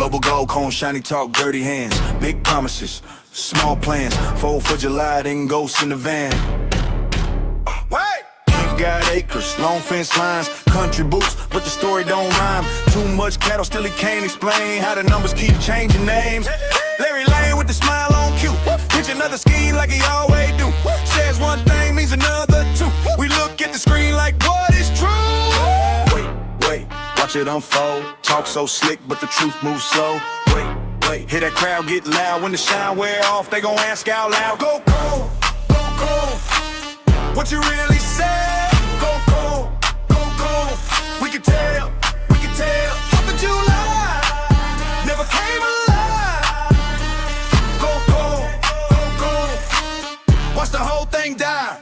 Global gold, cone, shiny talk, dirty hands. Big promises, small plans. 4th of July, then ghosts in the van. Keith got acres, long fence lines, country boots, but the story don't rhyme. Too much cattle, still he can't explain how the numbers keep changing names. Larry Lane with the smile on cue. Pitch another scheme like he always do. Says one thing, means another two. We look at the screen like what is true? Wait, watch it unfold. Talk so slick, but the truth moves slow. Wait, hear that crowd get loud. When the shine wear off, they gon' ask out loud. Go cold, go cold. What you really said? Go cold, go cold. We can tell, we can tell. 4th of July never came alive. Go cold, go cold. Watch the whole thing die.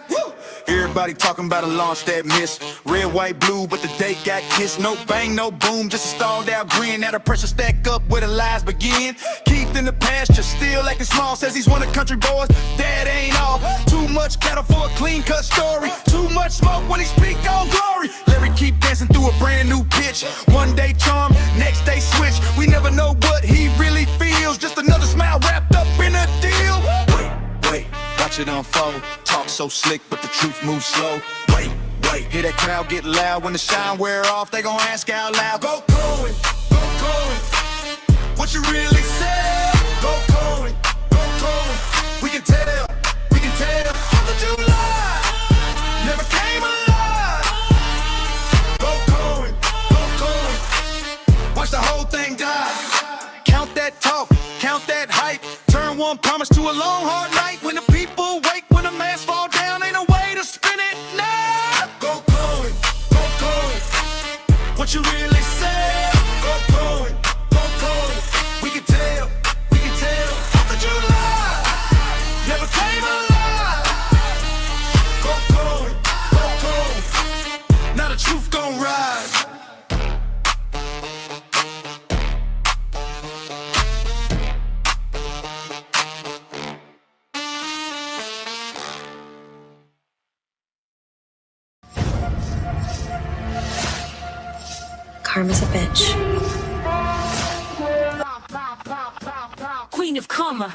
Everybody talking about a launch that missed. Red, white, blue, but the date got kissed. No bang, no boom, just a stalled out grin. Now the pressure stack up where the lies begin. Keith in the pasture, still acting small. Says he's one of country boys, that ain't all. Too much cattle for a clean cut story. Too much smoke when he speak on glory. Larry keep dancing through a brand new pitch. One day charm, next day switch. We never know what he really feels. Just another smile wrapped up in a deal. Wait, watch it unfold. Talk so slick, but the truth moves slow. Wait, hear that crowd get loud. When the shine wear off, they gon' ask out loud. Go Cohen, go Cohen. What you really said? Go Cohen, go Cohen. We can tell, we can tell. 4th of July never came alive. Go Cohen, go Cohen. Watch the whole thing die. Count that talk, count that hype. Turn one promise to a long hard night. When the people wake, when the masks fall down, ain't no way to spin it now. Go Cohen, go Cohen. What you really said? Go Cohen, go Cohen. We can tell, we can tell. 4th of July never came alive. Go Cohen, go Cohen. Now the truth gon' rise. Karma's a bitch. Queen of Karma.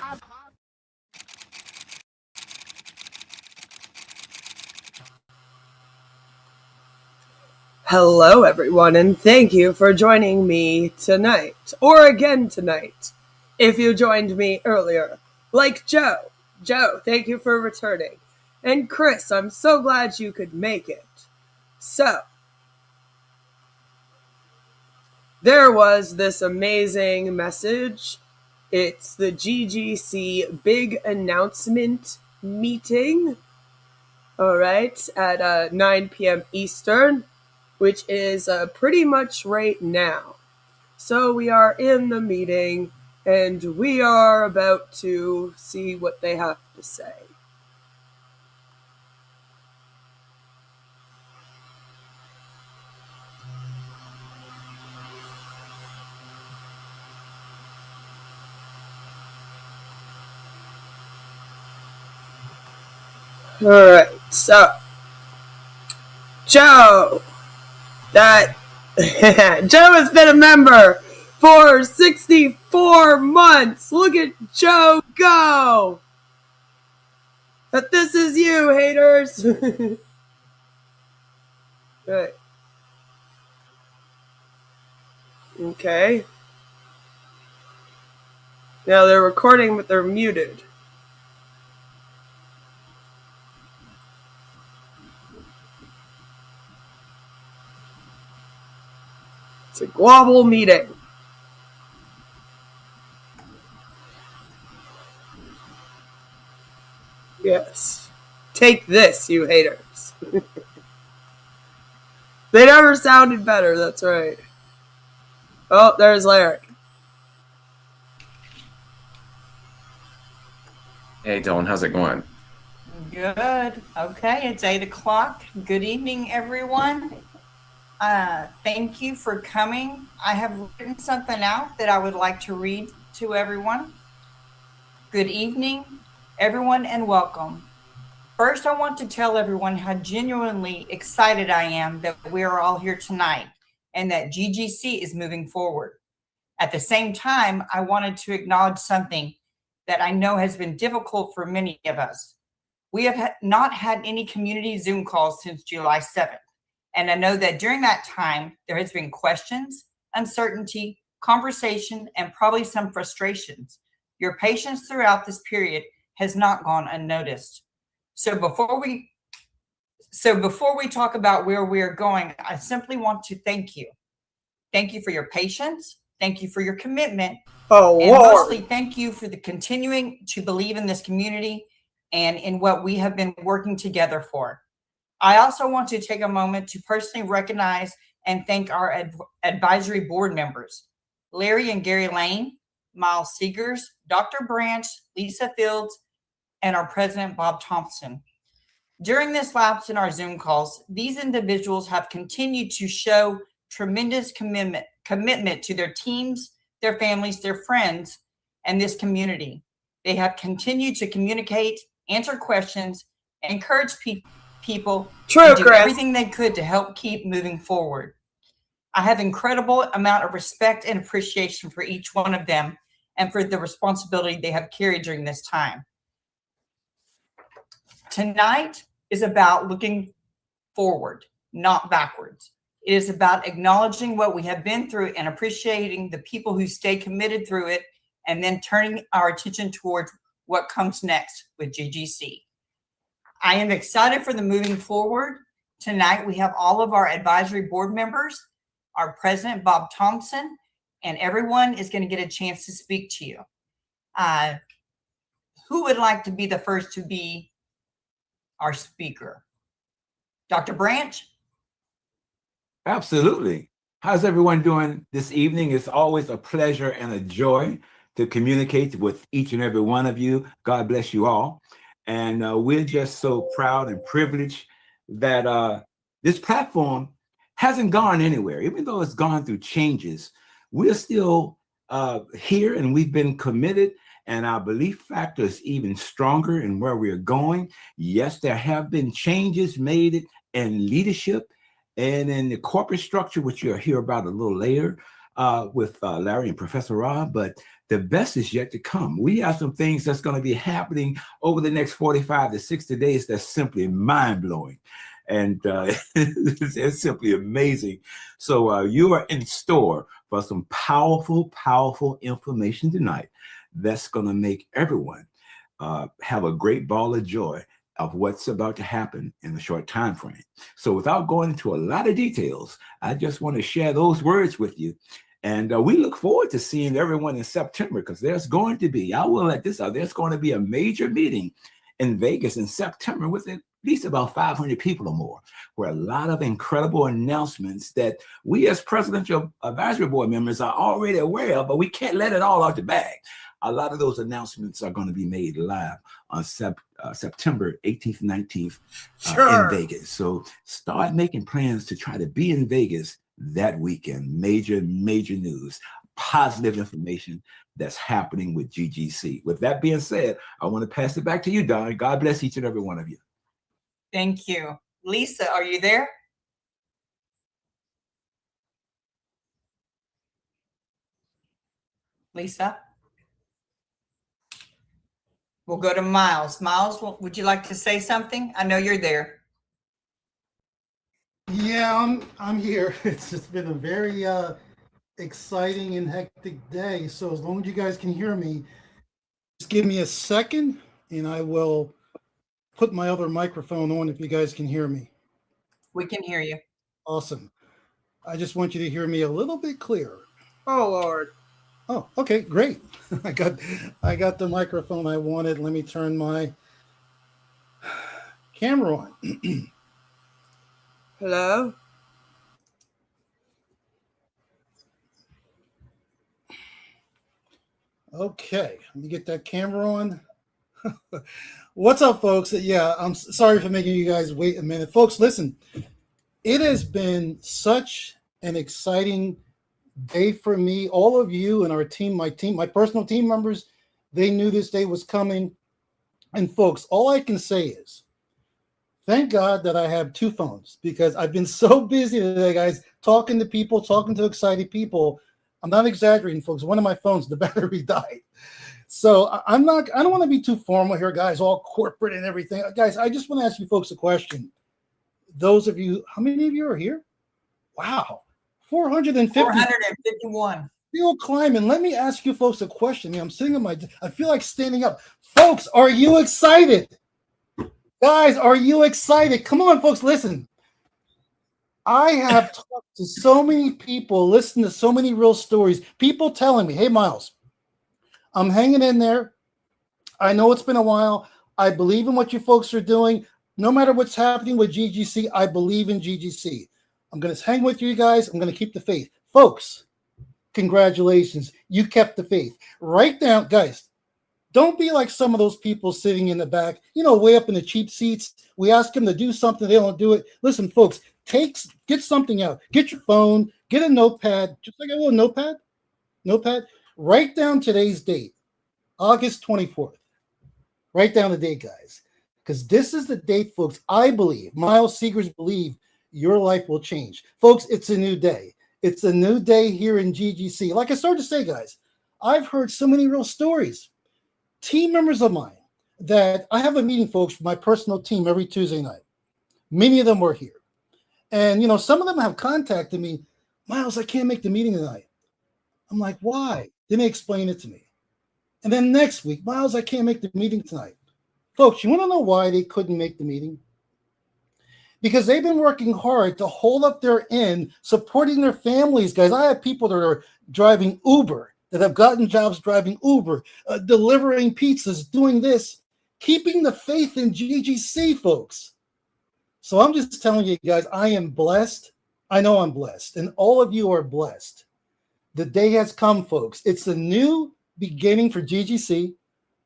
Hello everyone, and thank you for joining me tonight, or again tonight, if you joined me earlier. Like Joe, thank you for returning. And Chris, I'm so glad you could make it. So, there was this amazing message. It's the GGC Big Announcement Meeting, alright, at 9 p.m. Eastern, which is pretty much right now. So we are in the meeting, and we are about to see what they have to say. Alright, so Joe, Joe has been a member for 64 months. Look at Joe go. But this is you, haters. Right. Okay. Now they're recording, but they're muted. It's a global meeting. Yes. Take this, you haters. They never sounded better, that's right. Oh, there's Larry. Hey, Dylan, how's it going? Good. Okay, it's 8 o'clock. Good evening, everyone. Thank you for coming. I have written something out that I would like to read to everyone. Good evening, everyone, and welcome. First, I want to tell everyone how genuinely excited I am that we are all here tonight and that GGC is moving forward. At the same time, I wanted to acknowledge something that I know has been difficult for many of us. We have not had any community Zoom calls since July 7th. And I know that during that time, there has been questions, uncertainty, conversation, and probably some frustrations. Your patience throughout this period has not gone unnoticed. So before we talk about where we are going, I simply want to thank you. Thank you for your patience. Thank you for your commitment. Oh, and Lord. mostly thank you for the continuing to believe in this community and in what we have been working together for. I also want to take a moment to personally recognize and thank our advisory board members, Larry and Gary Lane, Miles Seegers, Dr. Branch, Lisa Fields, and our president, Bob Thompson. During this lapse in our Zoom calls, these individuals have continued to show tremendous commitment to their teams, their families, their friends, and this community. They have continued to communicate, answer questions, encourage people to do everything they could to help keep moving forward. I have incredible amount of respect and appreciation for each one of them and for the responsibility they have carried during this time. Tonight is about looking forward, not backwards. It is about acknowledging what we have been through and appreciating the people who stay committed through it, and then turning our attention towards what comes next with GGC. I am excited for the moving forward. Tonight, we have all of our advisory board members, our president, Bob Thompson, and everyone is going to get a chance to speak to you. Who would like to be the first to be our speaker? Dr. Branch? Absolutely. How's everyone doing this evening? It's always a pleasure and a joy to communicate with each and every one of you. God bless you all. And we're just so proud and privileged that this platform hasn't gone anywhere. Even though it's gone through changes, we're still here, and we've been committed, and our belief factor is even stronger in where we're going. Yes, there have been changes made in leadership and in the corporate structure, which you'll hear about a little later with Larry and Professor Rob, but the best is yet to come. We have some things that's going to be happening over the next 45 to 60 days that's simply mind-blowing. And it's simply amazing. So you are in store for some powerful, powerful information tonight that's going to make everyone have a great ball of joy of what's about to happen in a short time frame. So without going into a lot of details, I just want to share those words with you. And we look forward to seeing everyone in September, because there's going to be, I will let this out, there's going to be a major meeting in Vegas in September with at least about 500 people or more, where a lot of incredible announcements that we as presidential advisory board members are already aware of, but we can't let it all out the bag. A lot of those announcements are going to be made live on September 18th, 19th in Vegas. So start making plans to try to be in Vegas that weekend. Major, major news, positive information that's happening with GGC. With that being said, I want to pass it back to you, Don. God bless each and every one of you. Thank you. Lisa, are you there? Lisa? We'll go to Miles. Miles, would you like to say something? I know you're there. Yeah, I'm here. It's just been a very exciting and hectic day. So as long as you guys can hear me, just give me a second and I will put my other microphone on if you guys can hear me. We can hear you. Awesome. I just want you to hear me a little bit clearer. Oh, Lord. Oh, okay, great. I got the microphone I wanted. Let me turn my camera on. Hello? Okay, let me get that camera on. What's up, folks? Yeah, I'm sorry for making you guys wait a minute. Folks, listen, it has been such an exciting day for me. All of you and our team, my personal team members, they knew this day was coming. And folks, all I can say is, thank God that I have two phones, because I've been so busy today, guys, talking to people, talking to excited people. I'm not exaggerating, folks. One of my phones, the battery died. So I don't want to be too formal here, guys, all corporate and everything. Guys, I just want to ask you folks a question. Those of you, how many of you are here? Wow, 450. 451. Still climbing. Let me ask you folks a question. I'm sitting on I feel like standing up. Folks, are you excited? Guys, are you excited? Come on, folks, listen. I have talked to so many people, listened to so many real stories, people telling me, hey, Miles, I'm hanging in there. I know it's been a while. I believe in what you folks are doing. No matter what's happening with GGC, I believe in GGC. I'm going to hang with you guys. I'm going to keep the faith. Folks, congratulations. You kept the faith. Write down, guys, don't be like some of those people sitting in the back, way up in the cheap seats. We ask them to do something. They don't do it. Listen, folks, get something out. Get your phone. Get a notepad. Just like a little notepad. Write down today's date, August 24th. Write down the date, guys, because this is the date, folks. I believe, Miles Seegers believe your life will change. Folks, it's a new day. It's a new day here in GGC. Like I started to say, guys, I've heard so many real stories. Team members of mine that I have a meeting, folks, with my personal team every Tuesday night. Many of them were here. And, some of them have contacted me, Miles, I can't make the meeting tonight. I'm like, why? Then they explain it to me. And then next week, Miles, I can't make the meeting tonight. Folks, you want to know why they couldn't make the meeting? Because they've been working hard to hold up their end, supporting their families, guys. I have people that are driving Uber, that have gotten jobs driving Uber, delivering pizzas, doing this, keeping the faith in GGC, folks. So I'm just telling you guys, I am blessed. I know I'm blessed, and all of you are blessed. The day has come, folks. It's a new beginning for GGC.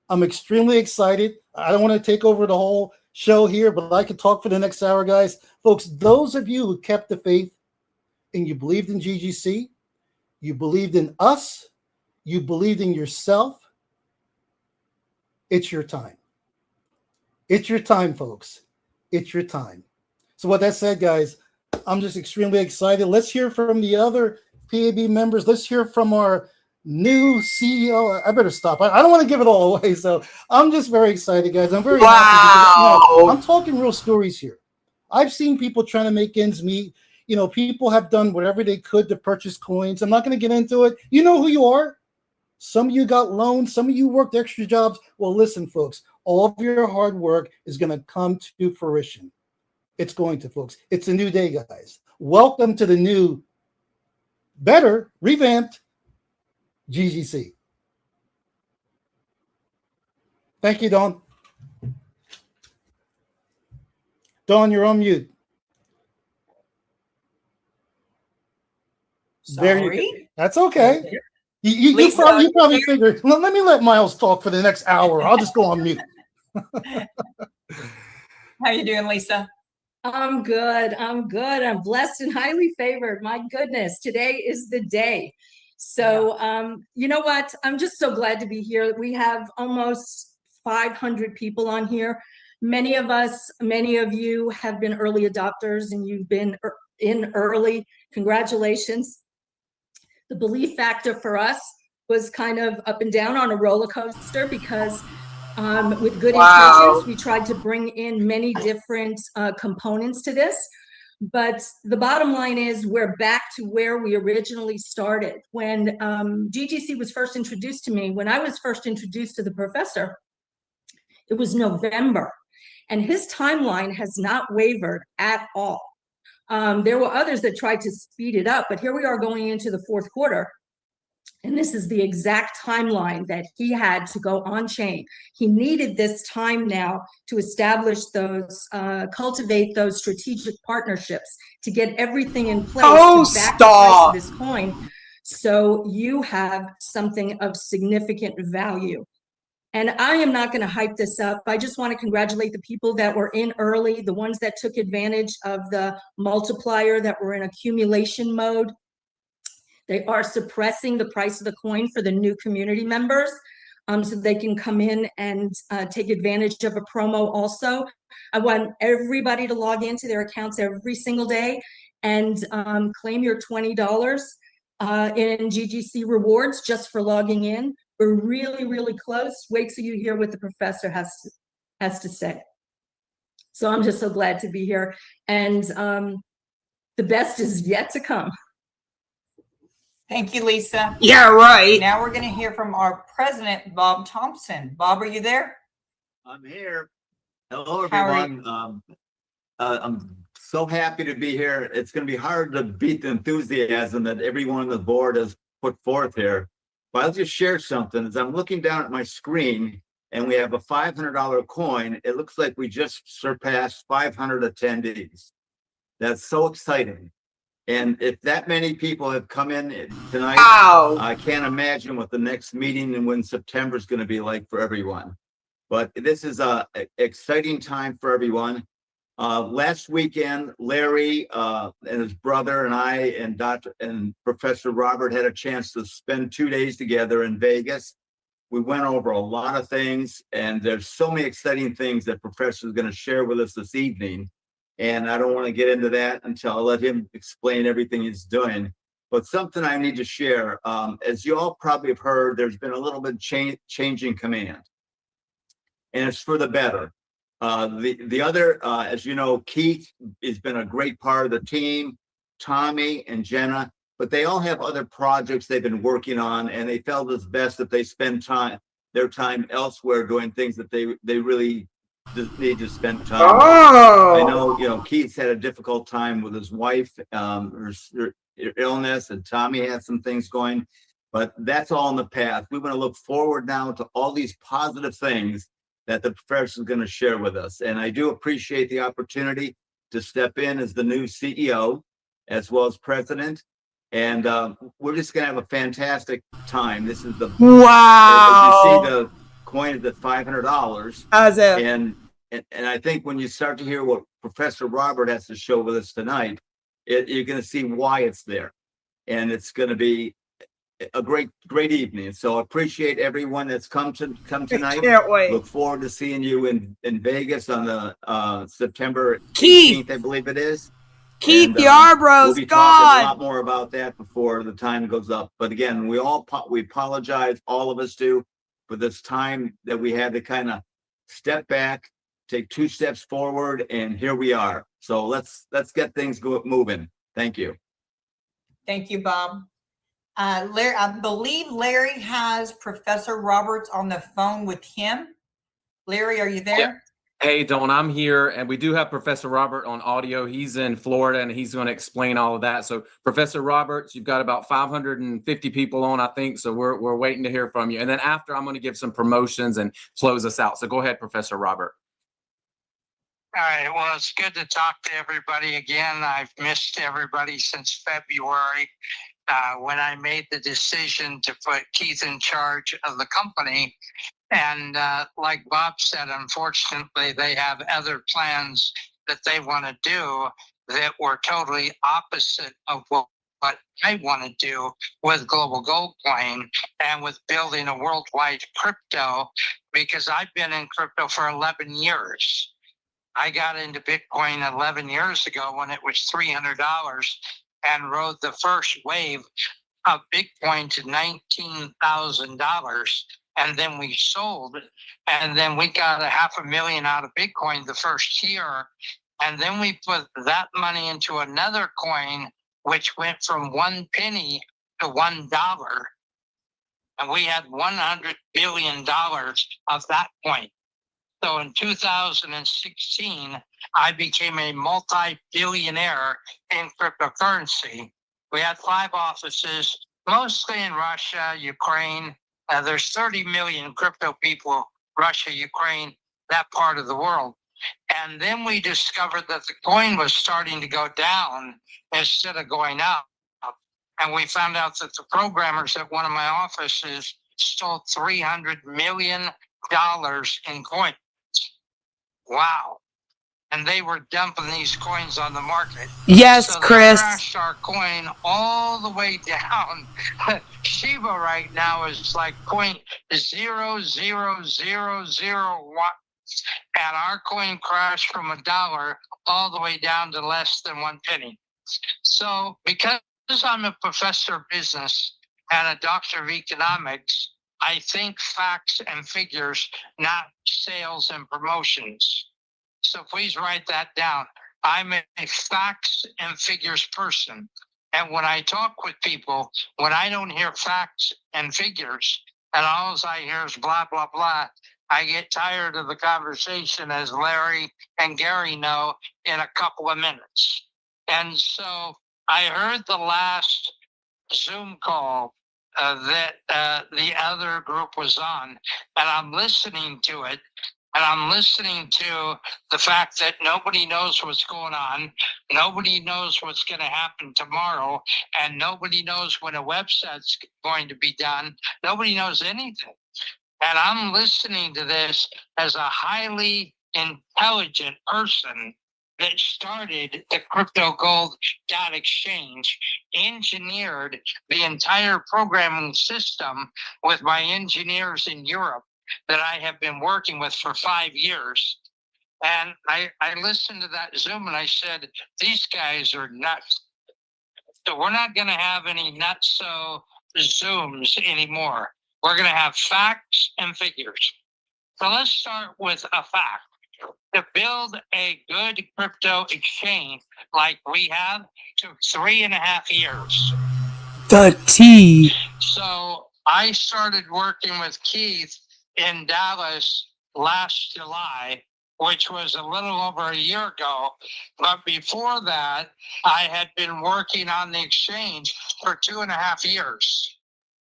I'm extremely excited. I don't want to take over the whole show here, but I could talk for the next hour, guys. Folks, those of you who kept the faith and you believed in GGC, you believed in us, you believed in yourself, it's your time. It's your time, folks. It's your time. So with that said, guys, I'm just extremely excited. Let's hear from the other PAB members. Let's hear from our new CEO. I better stop. I don't want to give it all away. So I'm just very excited, guys. I'm very happy. Because, I'm talking real stories here. I've seen people trying to make ends meet. People have done whatever they could to purchase coins. I'm not going to get into it. You know who you are. Some of you got loans. Some of you worked extra jobs. Well, listen, folks, all of your hard work is going to come to fruition. It's going to, folks. It's a new day, guys. Welcome to the new, better, revamped GGC. Thank you, Dawn. Dawn, you're on mute. Sorry. That's okay. You probably figured, well, let me let Miles talk for the next hour. I'll just go on mute. How you doing, Lisa? I'm good. I'm blessed and highly favored. My goodness, today is the day. So, you know what? I'm just so glad to be here. We have almost 500 people on here. Many of you have been early adopters and you've been in early. Congratulations. The belief factor for us was kind of up and down on a roller coaster because with good intentions, we tried to bring in many different components to this. But the bottom line is we're back to where we originally started. When GGC was first introduced to me, when I was first introduced to the professor, it was November. And his timeline has not wavered at all. There were others that tried to speed it up, but here we are going into the fourth quarter. And this is the exact timeline that he had to go on chain. He needed this time now to establish those, cultivate those strategic partnerships, to get everything in place to back the price of this coin. So you have something of significant value. And I am not going to hype this up. I just want to congratulate the people that were in early, the ones that took advantage of the multiplier, that were in accumulation mode. They are suppressing the price of the coin for the new community members so they can come in and take advantage of a promo also. I want everybody to log into their accounts every single day and claim your $20 in GGC rewards just for logging in. We're really, really close. Wait till you hear what the professor has to say. So I'm just so glad to be here. And the best is yet to come. Thank you, Lisa. Yeah, right. Now we're going to hear from our president, Bob Thompson. Bob, are you there? I'm here. Hello, How are everyone. I'm so happy to be here. It's going to be hard to beat the enthusiasm that everyone on the board has put forth here. But I'll just share something. As I'm looking down at my screen and we have a $500 coin, it looks like we just surpassed 500 attendees. That's so exciting. And if that many people have come in tonight, Wow. I can't imagine what the next meeting and when September is going to be like for everyone. But this is a exciting time for everyone. Last weekend, Larry and his brother and I and Dr. and Professor Robert had a chance to spend 2 days together in Vegas. We went over a lot of things, and there's so many exciting things that Professor is going to share with us this evening. And I don't want to get into that until I let him explain everything he's doing. But something I need to share, as you all probably have heard, there's been a little bit change in command, and it's for the better. The other, as you know, Keith has been a great part of the team, Tommy and Jenna, but they all have other projects they've been working on, and they felt it's best if they spend their time elsewhere doing things that they really just need to spend time on. Oh. I know, you know, Keith's had a difficult time with his wife, her illness, and Tommy had some things going, but that's all in the past. We want to look forward now to all these positive things that the professor is going to share with us. And I do appreciate the opportunity to step in as the new CEO, as well as president. And we're just going to have a fantastic time. This is the, Wow. as you see, the coin is at $500. As if. And I think when you start to hear what Professor Robert has to show with us tonight, you're going to see why it's there. And it's going to be a great evening. So I appreciate everyone that's come tonight. Can't wait. Look forward to seeing you in Vegas on the September Keith. 18th, I believe it is. Keith And, Yarbrough's we'll be talking a lot gone. more about that before the time goes up. But again, we apologize, all of us do, for this time that we had to kind of step back, take 2 steps forward, and here we are. So let's get things moving. Thank you. Thank you, Bob. Larry, I believe Larry has Professor Roberts on the phone with him. Larry, are you there? Yeah. Hey, Dawn, I'm here, and we do have Professor Robert on audio. He's in Florida, and he's going to explain all of that. So, Professor Roberts, you've got about 550 people on, I think, so we're waiting to hear from you. And then after, I'm going to give some promotions and close us out. So go ahead, Professor Robert. All right. Well, it's good to talk to everybody again. I've missed everybody since February when I made the decision to put Keith in charge of the company. And like Bob said, unfortunately, they have other plans that they want to do that were totally opposite of what I want to do with Global Gold Coin and with building a worldwide crypto, because I've been in crypto for 11 years. I got into Bitcoin 11 years ago when it was $300 and rode the first wave of Bitcoin to $19,000. And then we sold, and then we got $500,000 out of Bitcoin the first year. And then we put that money into another coin, which went from 1 penny to $1. And we had $100 billion of that coin. So in 2016, I became a multi-billionaire in cryptocurrency. We had 5 offices, mostly in Russia, Ukraine. There's 30 million crypto people, Russia, Ukraine, that part of the world. And then we discovered that the coin was starting to go down instead of going up. And we found out that the programmers at one of my offices stole $300 million in coins. Wow. And they were dumping these coins on the market. Yes, so Chris. They crashed our coin all the way down. Shiba right now is like 0.00001. And our coin crashed from $1 all the way down to less than 1 penny. So because I'm a professor of business and a doctor of economics, I think facts and figures, not sales and promotions. So please write that down. I'm a facts and figures person. And when I talk with people, when I don't hear facts and figures, and all I hear is blah, blah, blah, I get tired of the conversation, as Larry and Gary know, in a couple of minutes. And so I heard the last Zoom call that the other group was on, and I'm listening to it. And I'm listening to the fact that nobody knows what's going on. Nobody knows what's going to happen tomorrow. And nobody knows when a website's going to be done. Nobody knows anything. And I'm listening to this as a highly intelligent person that started the crypto gold exchange, engineered the entire programming system with my engineers in Europe that I have been working with for 5 years. And I listened to that Zoom and I said, these guys are nuts. So we're not going to have any nutso Zooms anymore. We're going to have facts and figures. So let's start with a fact. To build a good crypto exchange like we have took 3.5 years. The T. So I started working with Keith in Dallas last July, which was a little over a year ago. But before that, I had been working on the exchange for 2.5 years.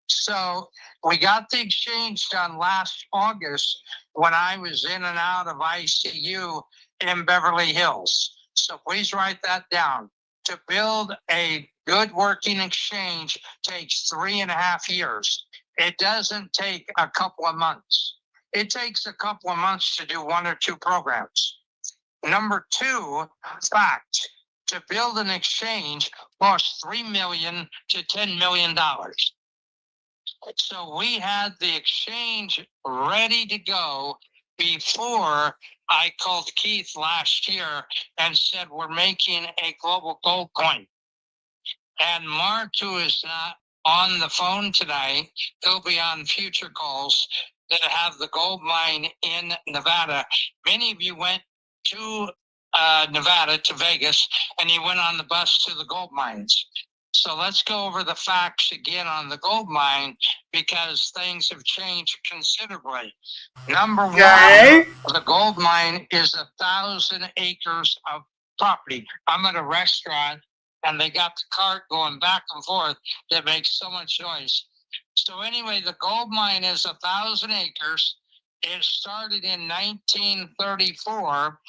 So we got the exchange done last August when I was in and out of ICU in Beverly Hills. So please write that down. To build a good working exchange takes 3.5 years. It doesn't take a couple of months. It takes a couple of months to do 1 or 2 programs. Number 2, fact. To build an exchange costs $3 million to $10 million. So we had the exchange ready to go before I called Keith last year and said, we're making a global gold coin. And Mark, who is not on the phone tonight, he'll be on future calls that have the gold mine in Nevada. Many of you went to Nevada, to Vegas, and you went on the bus to the gold mines. So let's go over the facts again on the gold mine, because things have changed considerably. Number 1, the gold mine is 1,000 acres of property. I'm at a restaurant and they got the cart going back and forth that makes so much noise. So anyway, the gold mine is 1,000 acres. It started in 1934,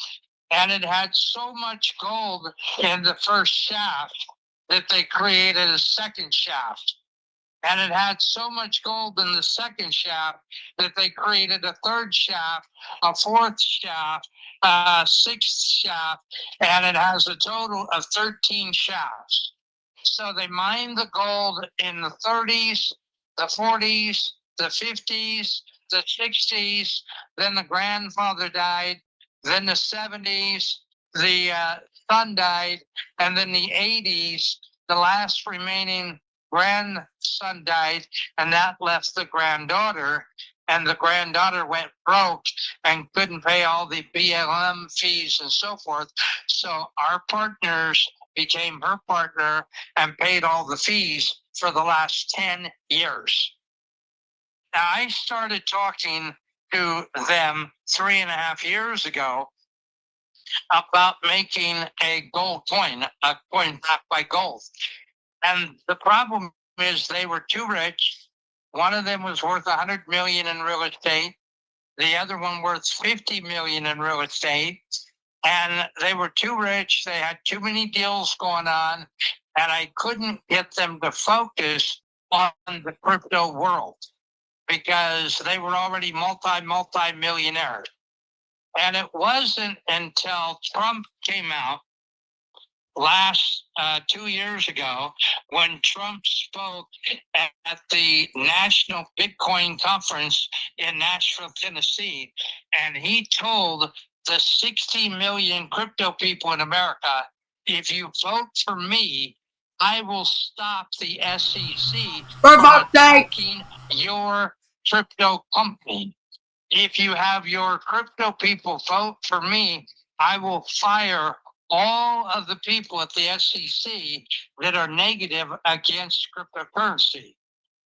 and it had so much gold in the first shaft that they created a second shaft. And it had so much gold in the second shaft that they created a third shaft, a fourth shaft, a sixth shaft, and it has a total of 13 shafts. So they mined the gold in the 30s, the 40s, the 50s, the 60s, then the grandfather died, then the 70s, the son died, and then the 80s, the last remaining grandson died, and that left the granddaughter, and the granddaughter went broke and couldn't pay all the BLM fees and so forth. So our partners became her partner and paid all the fees for the last 10 years. Now, I started talking to them 3.5 years ago about making a gold coin, a coin backed by gold. And the problem is they were too rich. One of them was worth 100 million in real estate. The other one worth 50 million in real estate. And they were too rich. They had too many deals going on. And I couldn't get them to focus on the crypto world because they were already multi-millionaires. And it wasn't until Trump came out last 2 years ago when Trump spoke at the National Bitcoin Conference in Nashville, Tennessee, and he told the 60 million crypto people in America, if you vote for me, I will stop the SEC For from fuck's sake. attacking your crypto company. If you have your crypto people vote for me, I will fire all of the people at the SEC that are negative against cryptocurrency.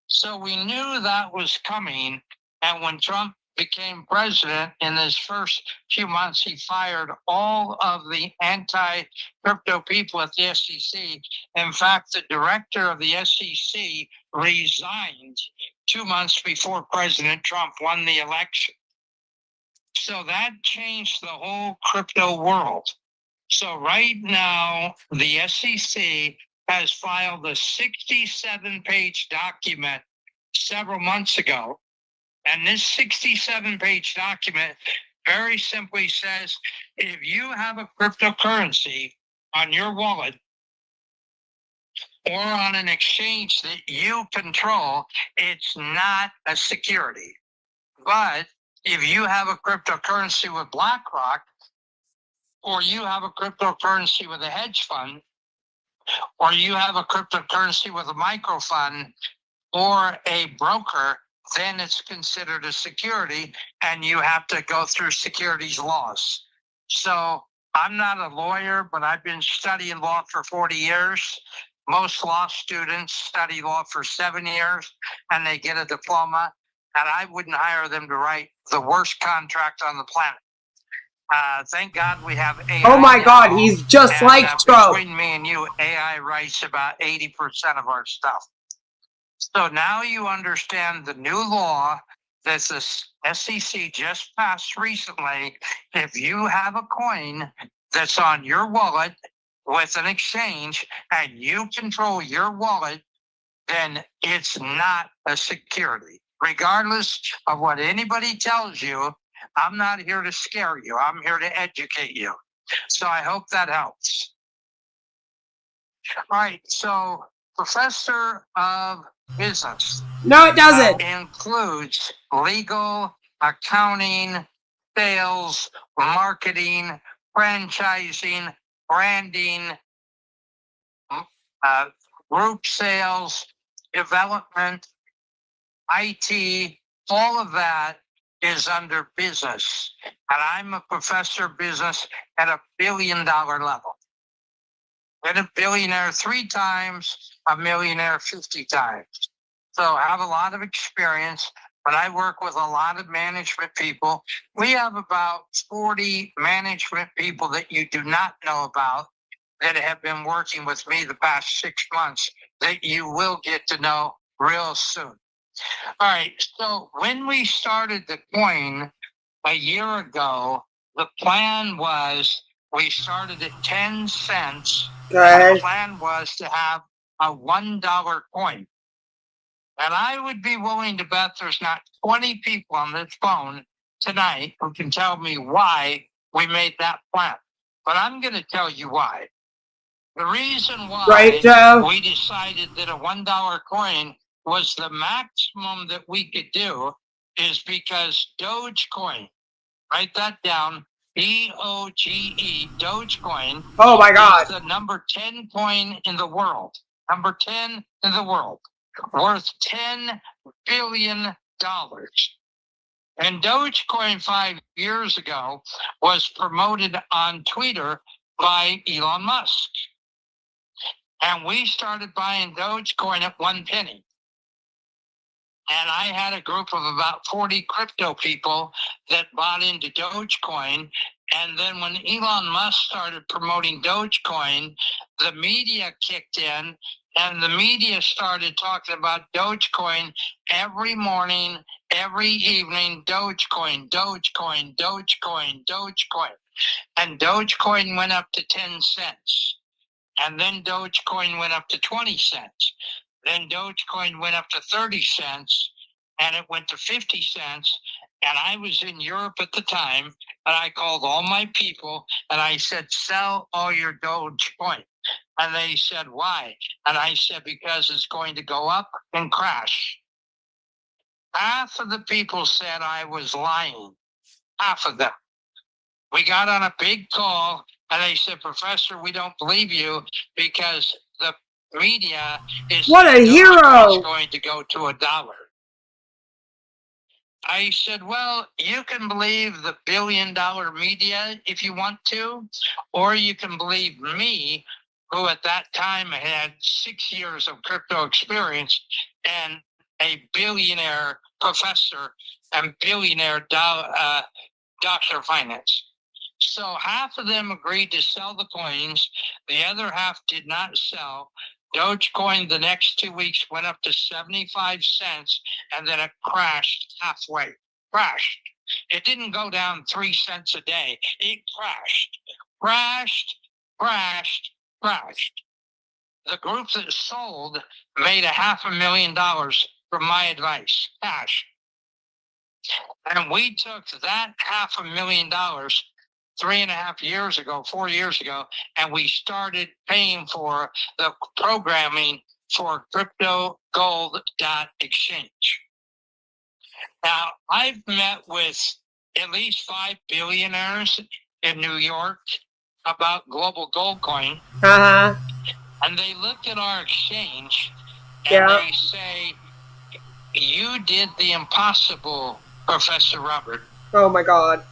So we knew that was coming. And when Trump became president, in his first few months, he fired all of the anti-crypto people at the SEC. In fact, the director of the SEC resigned 2 months before President Trump won the election. So that changed the whole crypto world. So right now, the SEC has filed a 67-page document several months ago. And this 67-page document very simply says, if you have a cryptocurrency on your wallet or on an exchange that you control, it's not a security. But if you have a cryptocurrency with BlackRock, or you have a cryptocurrency with a hedge fund, or you have a cryptocurrency with a micro fund or a broker, then it's considered a security and you have to go through securities laws. So I'm not a lawyer, but I've been studying law for 40 years. Most law students study law for 7 years and they get a diploma, and I wouldn't hire them to write the worst contract on the planet. Thank God we have AI. Oh my God, now, he's just and, like Trump. Between me and you, AI writes about 80% of our stuff. So now you understand the new law that the SEC just passed recently. If you have a coin that's on your wallet with an exchange and you control your wallet, then it's not a security. Regardless of what anybody tells you, I'm not here to scare you. I'm here to educate you. So I hope that helps. All right, so professor of business. No, it doesn't. Includes legal, accounting, sales, marketing, franchising, branding, group sales, development, IT, all of that is under business. And I'm a professor of business at $1 billion level. Been a billionaire 3 times, a millionaire 50 times. So I have a lot of experience, but I work with a lot of management people. We have about 40 management people that you do not know about that have been working with me the past 6 months that you will get to know real soon. All right, so when we started the coin a year ago, the plan was we started at 10 cents. The plan was to have a $1 coin. And I would be willing to bet there's not 20 people on this phone tonight who can tell me why we made that plan. But I'm going to tell you why. The reason why we decided that a $1 coin was the maximum that we could do is because Dogecoin, write that down, D-O-G-E, Dogecoin. Oh my God. Is the number 10 coin in the world. Number 10 in the world. Worth $10 billion. And Dogecoin 5 years ago was promoted on Twitter by Elon Musk. And we started buying Dogecoin at 1 penny. And I had a group of about 40 crypto people that bought into Dogecoin. And then when Elon Musk started promoting Dogecoin, the media kicked in and the media started talking about Dogecoin every morning, every evening, Dogecoin, Dogecoin, Dogecoin, Dogecoin. And Dogecoin went up to 10 cents. And then Dogecoin went up to 20 cents. Then Dogecoin went up to 30 cents, and it went to 50 cents. And I was in Europe at the time, and I called all my people, and I said, sell all your Dogecoin. And they said, why? And I said, because it's going to go up and crash. Half of the people said I was lying. Half of them. We got on a big call, and they said, Professor, we don't believe you because the media is What a saying hero. it's going to go to $1. I said, well, you can believe the billion-dollar media if you want to, or you can believe me, who at that time had 6 years of crypto experience and a billionaire professor and billionaire doctor of finance. So half of them agreed to sell the coins. The other half did not sell. Dogecoin the next 2 weeks went up to 75 cents and then it crashed halfway. Crashed. It didn't go down 3 cents a day. It crashed. Crashed, crashed, crashed. The group that sold made $500,000 from my advice, cash. And we took that $500,000 3.5 years ago, 4 years ago, and we started paying for the programming for cryptogold.exchange. Now, I've met with at least 5 billionaires in New York about global gold coin, and they look at our exchange and they say, you did the impossible, Professor Robert. Oh my God.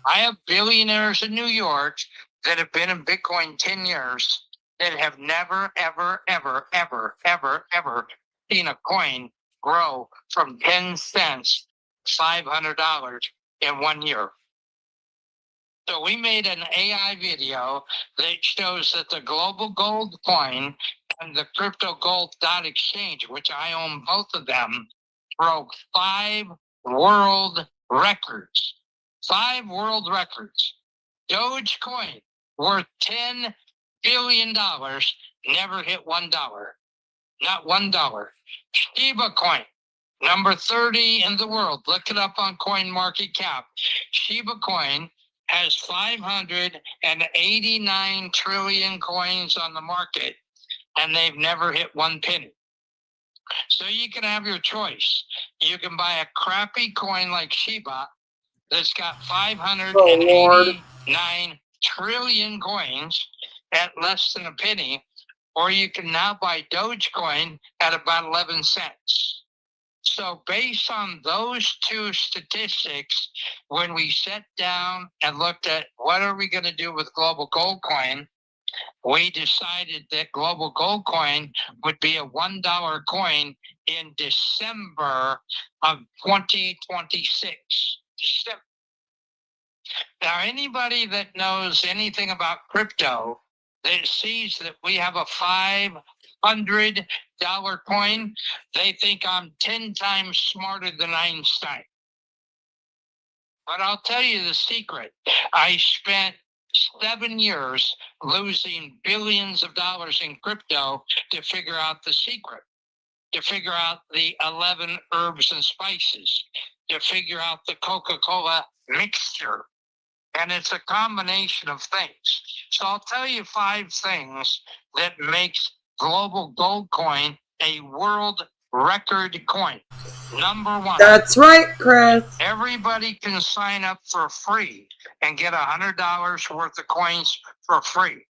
I have billionaires in New York that have been in Bitcoin 10 years that have never, ever, ever, ever, ever, ever seen a coin grow from 10 cents to $500 in 1 year. So we made an AI video that shows that the global gold coin and the crypto gold.exchange, which I own both of them, broke 5 world records. 5 world records. Dogecoin, worth $10 billion, never hit $1. Not $1. Shiba coin, number 30 in the world. Look it up on CoinMarketCap. Shiba coin has 589 trillion coins on the market, and they've never hit 1 penny. So you can have your choice. You can buy a crappy coin like Shiba that's got 589 trillion coins at less than a penny, or you can now buy Dogecoin at about 11 cents. So based on those 2 statistics, when we sat down and looked at what are we going to do with global gold coin, we decided that global gold coin would be a $1 coin in December of 2026. Now, anybody that knows anything about crypto that sees that we have a $500 coin, they think I'm 10 times smarter than Einstein. But I'll tell you the secret. I spent 7 years losing billions of dollars in crypto to figure out the secret, to figure out the 11 herbs and spices, to figure out the Coca-Cola mixture. And it's a combination of things. So I'll tell you 5 things that makes global gold coin a world record coin. Number 1. That's right, Chris. Everybody can sign up for free and get $100 worth of coins for free.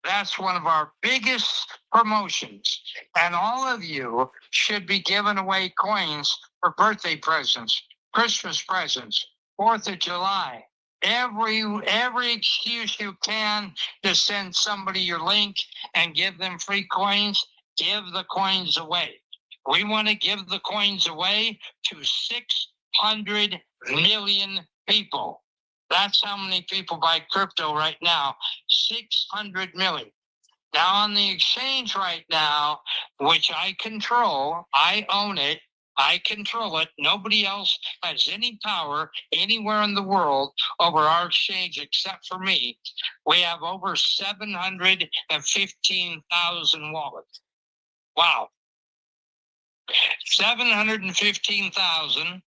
That's one of our biggest promotions. And all of you should be giving away coins for birthday presents, Christmas presents, 4th of July. Every excuse you can to send somebody your link and give them free coins, give the coins away. We want to give the coins away to 600 million people. That's how many people buy crypto right now, 600 million. Now on the exchange right now, which I control, I own it, I control it. Nobody else has any power anywhere in the world over our exchange except for me. We have over 715,000 wallets. Wow. 715,000.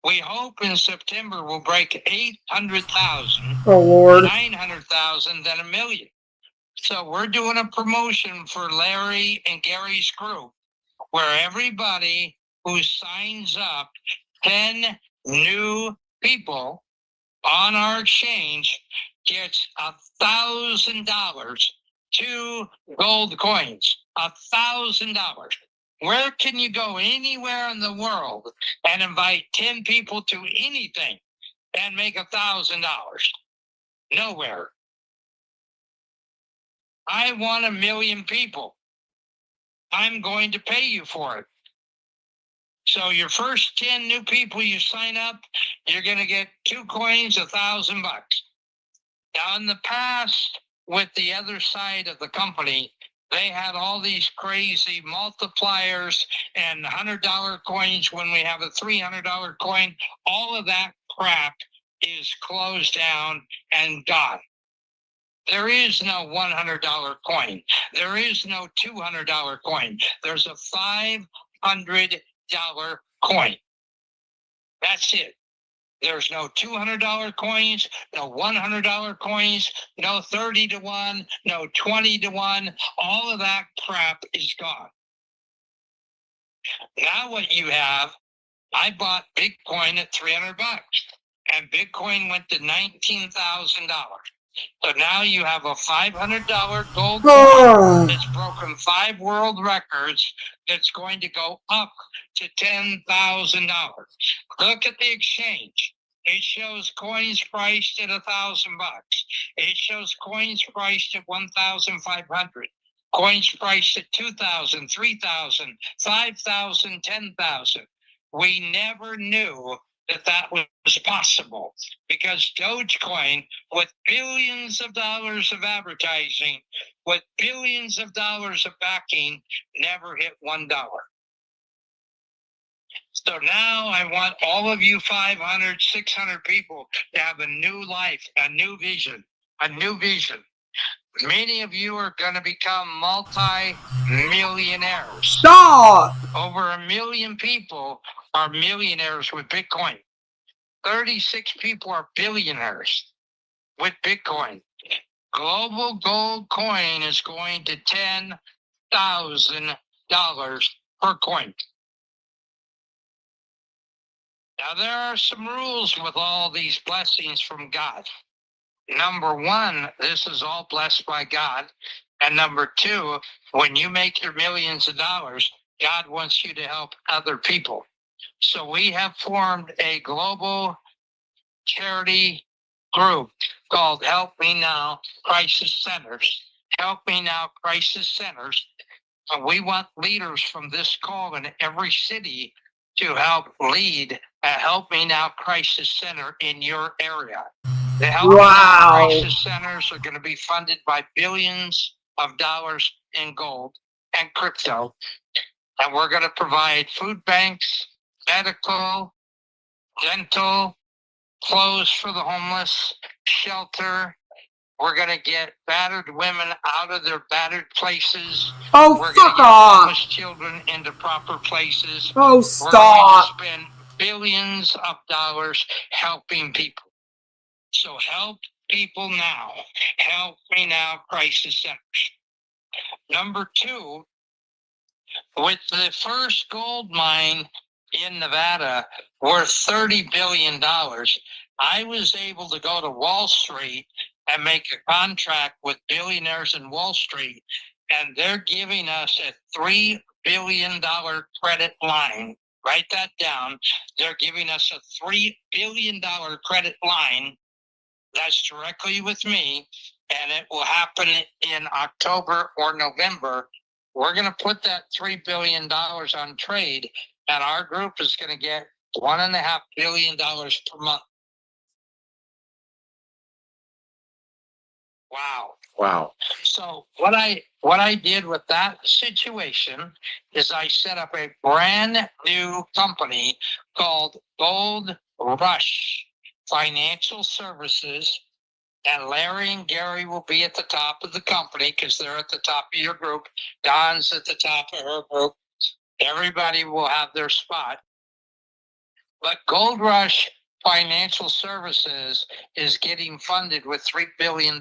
We hope in September we'll break 800,000. Oh, Lord. 900,000, then 1 million. So we're doing a promotion for Larry and Gary's group where everybody who signs up, 10 new people on our exchange, gets $1,000 2 gold coins, $1,000. Where can you go anywhere in the world and invite 10 people to anything and make $1,000? Nowhere. I want 1 million people. I'm going to pay you for it. So your first 10 new people you sign up, you're going to get 2 coins, $1,000. Now in the past, with the other side of the company, they had all these crazy multipliers and $100 coins when we have a $300 coin. All of that crap is closed down and gone. There is no $100 coin. There is no $200 coin. There's a $500 coin. That's it. There's no $200 coins, no $100 coins, no 30 to 1, no 20 to 1. All of that crap is gone. Now what you have, I bought Bitcoin at $300 and Bitcoin went to $19,000. So now you have a $500 gold coin that's broken 5 world records that's going to go up to $10,000. Look at the exchange. It shows coins priced at $1,000. It shows coins priced at 1,500. Coins priced at 2,000, 3,000, 5,000, 10,000. We never knew that was possible because Dogecoin, with billions of dollars of advertising, with billions of dollars of backing, never hit $1. So now I want all of you 500, 600 people to have a new life, a new vision, a new vision. Many of you are going to become multi-millionaires. Stop! Over 1 million people are millionaires with Bitcoin. 36 people are billionaires with Bitcoin. Global gold coin is going to $10,000 per coin. Now, there are some rules with all these blessings from God. Number 1, this is all blessed by God. And number 2, when you make your millions of dollars, God wants you to help other people. So we have formed a global charity group called Help Me Now Crisis Centers. Help Me Now Crisis Centers. And we want leaders from this call in every city to help lead a Help Me Now Crisis Center in your area. The Help Me Now Crisis Centers are going to be funded by billions of dollars in gold and crypto. And we're going to provide food banks, medical, dental, clothes for the homeless, shelter. We're going to get battered women out of their battered places. Oh, We're going to get homeless children into proper places. Oh, We're going stop! to spend billions of dollars helping people. So help people now. Help Me Now Crisis Centers. Number 2, with the first gold mine in Nevada worth $30 billion, I was able to go to Wall Street and make a contract with billionaires in Wall Street, and they're giving us a $3 billion credit line. Write that down. They're giving us a $3 billion credit line. That's directly with me, and it will happen in October or November. We're going to put that $3 billion on trade, and our group is going to get $1.5 billion per month. Wow. So what I did with that situation is I set up a brand new company called Gold Rush Financial Services. And Larry and Gary will be at the top of the company because they're at the top of your group. Don's at the top of her group. Everybody will have their spot. But Gold Rush Financial Services is getting funded with $3 billion.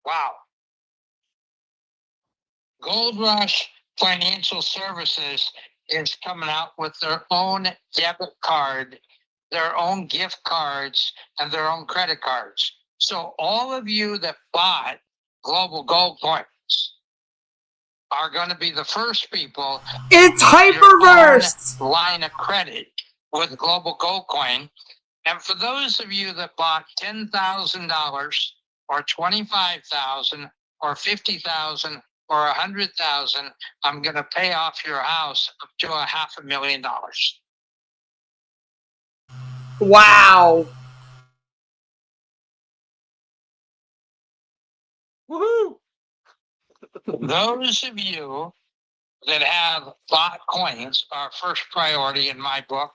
Wow. Gold Rush Financial Services is coming out with their own debit card, their own gift cards, and their own credit cards. So all of you that bought global gold coins are going to be the first people. It's your hyperverse. own line of credit with global gold coin. And for those of you that bought $10,000 or $25,000 or $50,000 or $100,000, I'm going to pay off your house up to $500,000. Wow. Woohoo! Those of you that have bought coins are first priority in my book.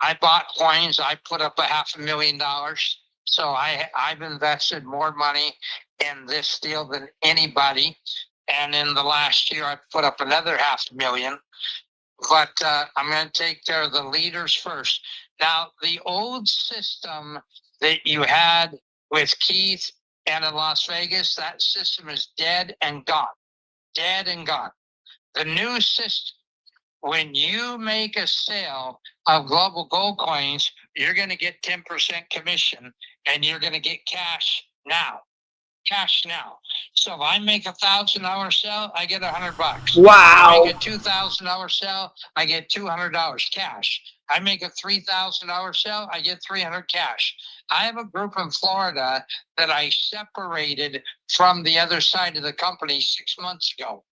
I bought coins. I put up $500,000. So I've invested more money in this deal than anybody. And in the last year, I put up another $500,000. But I'm going to take care of the leaders first. Now, the old system that you had with Keith and in Las Vegas, that system is dead and gone. Dead and gone. The new system, when you make a sale of global gold coins, you're going to get 10% commission and you're going to get cash now. Cash now. So if I make $1,000 sale, I get $100. Wow. I make a $2,000 sale, I get $200 cash. I make a $3,000 sale, I get $300 cash. I have a group in Florida that I separated from the other side of the company 6 months ago.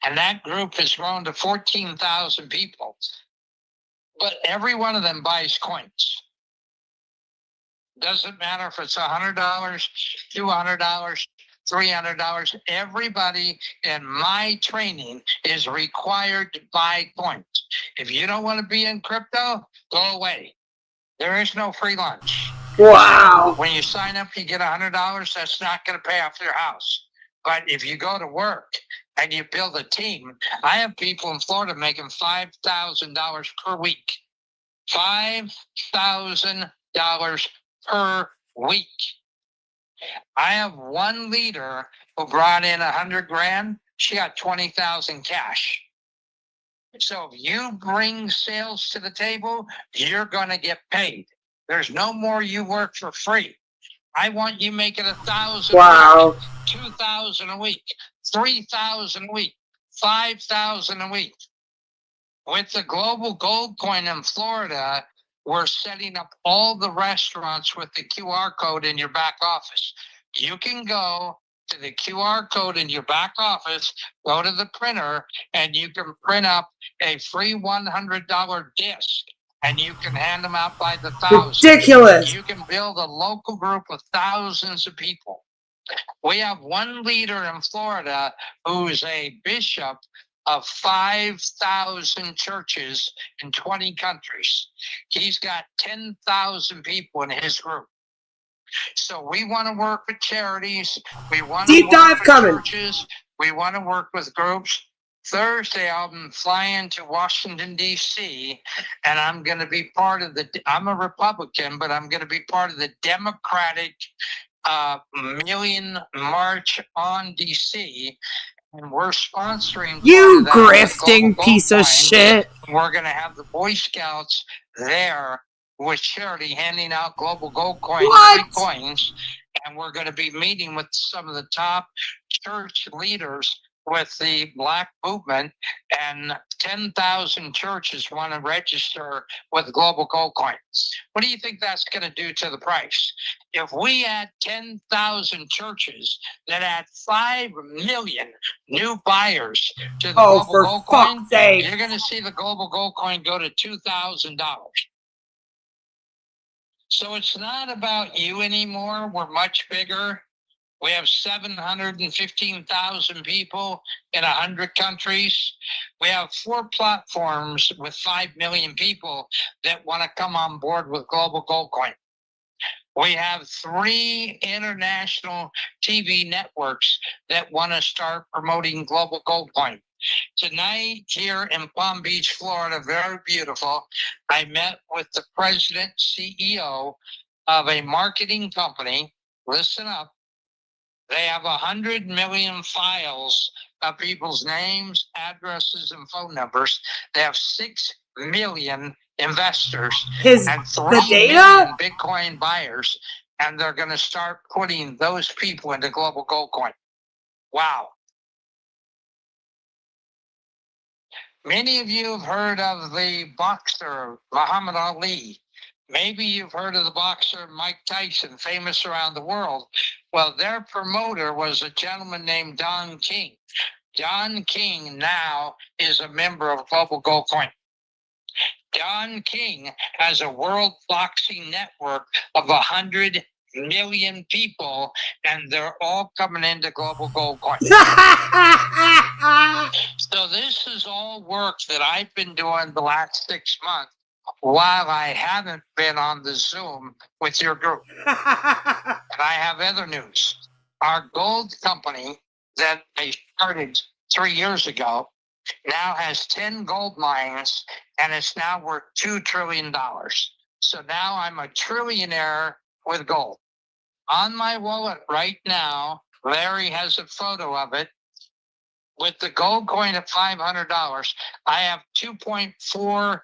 And that group has grown to 14,000 people. But every one of them buys coins. Doesn't matter if it's $100, $200, $300. Everybody in my training is required to buy coins. If you don't want to be in crypto, go away. There is no free lunch. Wow. When you sign up, you get $100. That's not going to pay off your house. But if you go to work and you build a team, I have people in Florida making $5,000 per week. $5,000 per week. I have one leader who brought in 100 grand. She got 20,000 cash. So if you bring sales to the table, you're going to get paid. There's no more you work for free. I want you making 1,000 Wow. a week, 2,000 a week, 3,000 a week, 5,000 a week. With the global gold coin in Florida, we're setting up all the restaurants with the QR code in your back office. You can go to the QR code in your back office, go to the printer, and you can print up a free $100 disc, and you can hand them out by the thousands. Ridiculous. You can build a local group of thousands of people. We have one leader in Florida who's a bishop of 5,000 churches in 20 countries. He's got 10,000 people in his group. So we want to work with charities. We want to Deep dive work with coming. churches. We want to work with groups. Thursday, I'm flying to Washington, D.C., and I'm going to be part of I'm a Republican, but I'm going to be part of the Democratic Million March on D.C., and we're sponsoring. You part of that with grifting Global piece of Gold Coin. shit. We're going to have the Boy Scouts there with charity handing out global gold coins, What? free coins, and we're going to be meeting with some of the top church leaders with the Black movement, and 10,000 churches want to register with global gold coins. What do you think that's going to do to the price? If we add 10,000 churches that add 5 million new buyers to the Oh, global for gold coin, fuck's sake. you're going to see the global gold coin go to $2,000. So it's not about you anymore. We're much bigger. We have 715,000 people in 100 countries. We have 4 platforms with 5 million people that want to come on board with Global Gold Coin. We have 3 international TV networks that want to start promoting Global Gold Coin. Tonight here in Palm Beach, Florida, very beautiful, I met with the president, CEO of a marketing company. Listen up. They have 100 million files of people's names, addresses, and phone numbers. They have 6 million investors His and the 3 data? million Bitcoin buyers, and they're going to start putting those people into global gold coin. Wow. Many of you have heard of the boxer Muhammad Ali. Maybe you've heard of the boxer Mike Tyson, famous around the world. Well, their promoter was a gentleman named Don King. Don King now is a member of Global Gold Coin. Don King has a world boxing network of 100 million people, and they're all coming into Global Gold Coin. So this is all work that I've been doing the last 6 months while I haven't been on the Zoom with your group. And I have other news. Our gold company that they started 3 years ago now has 10 gold mines, and it's now worth $2 trillion. So now I'm a trillionaire with gold. On my wallet right now, Larry has a photo of it. With the gold coin at $500, I have 2.46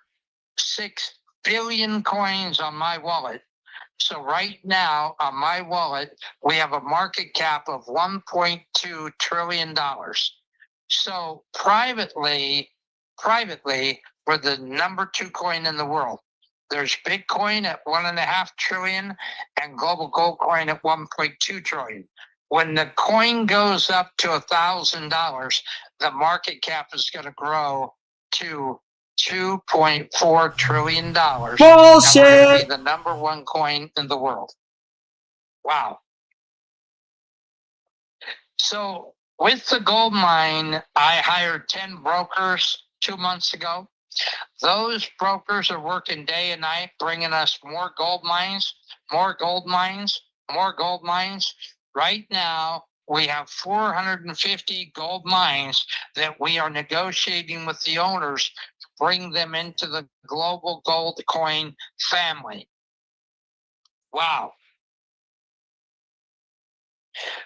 billion coins on my wallet. So right now on my wallet, we have a market cap of $1.2 trillion. So privately, we're the number 2 coin in the world. There's Bitcoin at 1.5 trillion and global gold coin at 1.2 trillion. When the coin goes up to $1,000, the market cap is going to grow to $2.4 trillion. Bullshit! And we're going to be the number 1 coin in the world. Wow. So with the gold mine, I hired 10 brokers 2 months ago. Those brokers are working day and night, bringing us more gold mines, more gold mines, more gold mines. Right now, we have 450 gold mines that we are negotiating with the owners to bring them into the global gold coin family. Wow.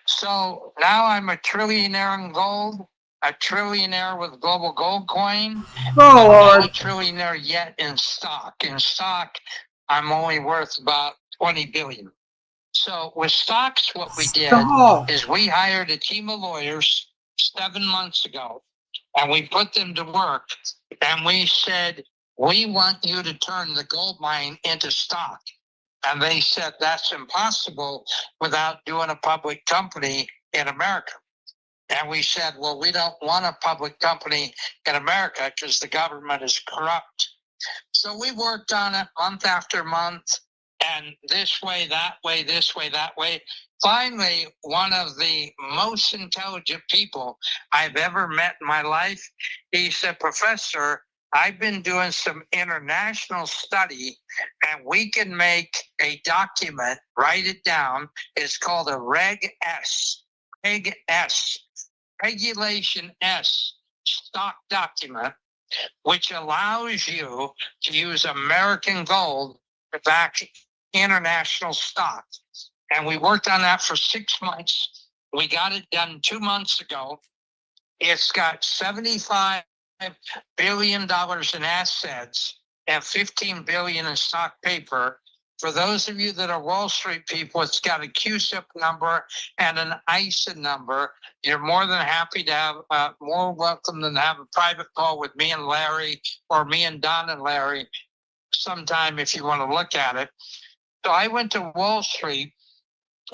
So now I'm a trillionaire in gold, a trillionaire with global gold coin, Oh, not Lord. a trillionaire yet in stock. In stock, I'm only worth about 20 billion. So with stocks, what we did Stop. is we hired a team of lawyers 7 months ago, and we put them to work, and we said, we want you to turn the gold mine into stock. And they said, that's impossible without doing a public company in America. And we said, well, we don't want a public company in America because the government is corrupt. So we worked on it month after month, and this way, that way, this way, that way. Finally, one of the most intelligent people I've ever met in my life, he said, Professor, I've been doing some international study, and we can make a document, write it down. It's called a Reg S, Reg S, Regulation S, stock document, which allows you to use American gold to back international stock. And we worked on that for 6 months. We got it done 2 months ago. It's got $75 billion in assets and 15 billion in stock paper. For those of you that are Wall Street people, it's got a QSIP number and an ISA number. You're more than happy to have, more welcome than to have a private call with me and Larry, or me and Don and Larry sometime if you want to look at it. So I went to Wall Street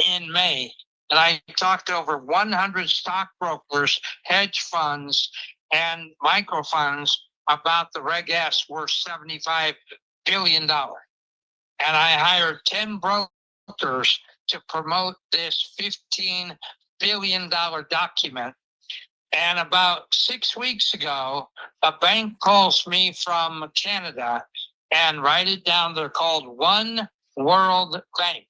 in May, and I talked to over 100 stockbrokers, hedge funds, and micro funds about the Reg S worth $75 billion. And I hired 10 brokers to promote this $15 billion document. And about 6 weeks ago, a bank calls me from Canada, and write it down, they're called One World Bank.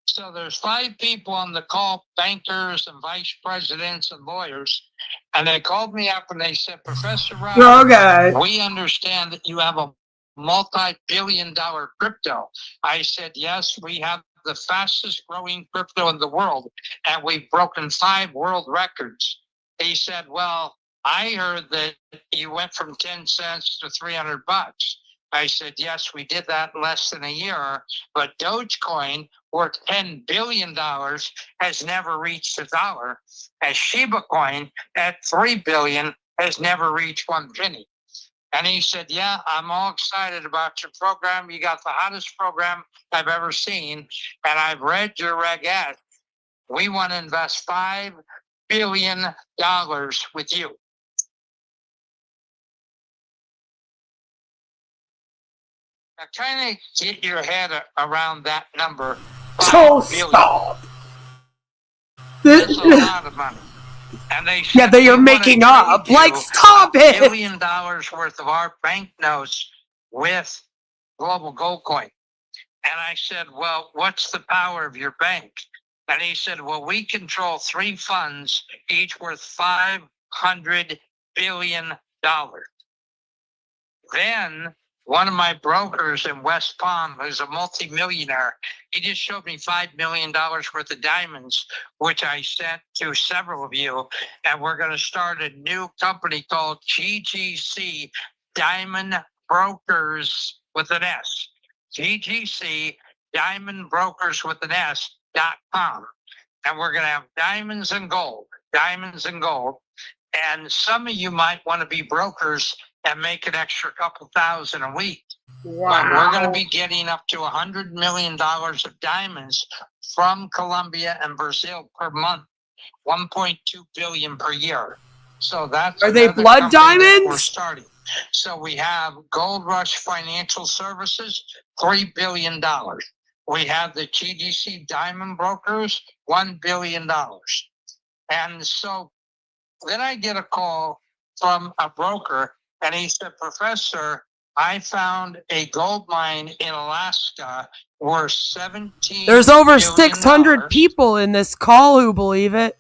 So there's 5 people on the call, bankers and vice presidents and lawyers. And they called me up and they said, Professor Rob, Okay. we understand that you have a multi-billion-dollar crypto. I said, yes, we have the fastest growing crypto in the world, and we've broken 5 world records. He said, well, I heard that you went from 10 cents to 300 bucks. I said, yes, we did that in less than a year, but Dogecoin, worth $10 billion, has never reached $1. As Shiba Coin, at $3 billion, has never reached 1 penny. And he said, yeah, I'm all excited about your program. You got the hottest program I've ever seen. And I've read your Reg S. We want to invest $5 billion with you. Now, kind of get your head around that number. Oh, $5 billion. stop. That's a lot of money. And they said, Yeah, they are "We wanna making up. trade Like, you stop $1 it. billion worth of our banknotes with Global Gold Coin." And I said, well, what's the power of your bank? And he said, well, we control 3 funds, each worth $500 billion. Then one of my brokers in West Palm, who's a multimillionaire, he just showed me $5 million worth of diamonds, which I sent to several of you. And we're going to start a new company called GGC Diamond Brokers with an S. GGC Diamond Brokers with an S.com. And we're going to have diamonds and gold, diamonds and gold. And some of you might want to be brokers and make an extra couple thousand a week. But we're going to be getting up to $100 million of diamonds from Colombia and Brazil per month, 1.2 billion per year. So that's Are they another blood company that diamonds? we're starting. So we have Gold Rush Financial Services, $3 billion. We have the GGC Diamond Brokers, $1 billion. And so then I get a call from a broker, and he said, Professor, I found a gold mine in Alaska worth $17 There's over billion, 600 people in this call who believe it.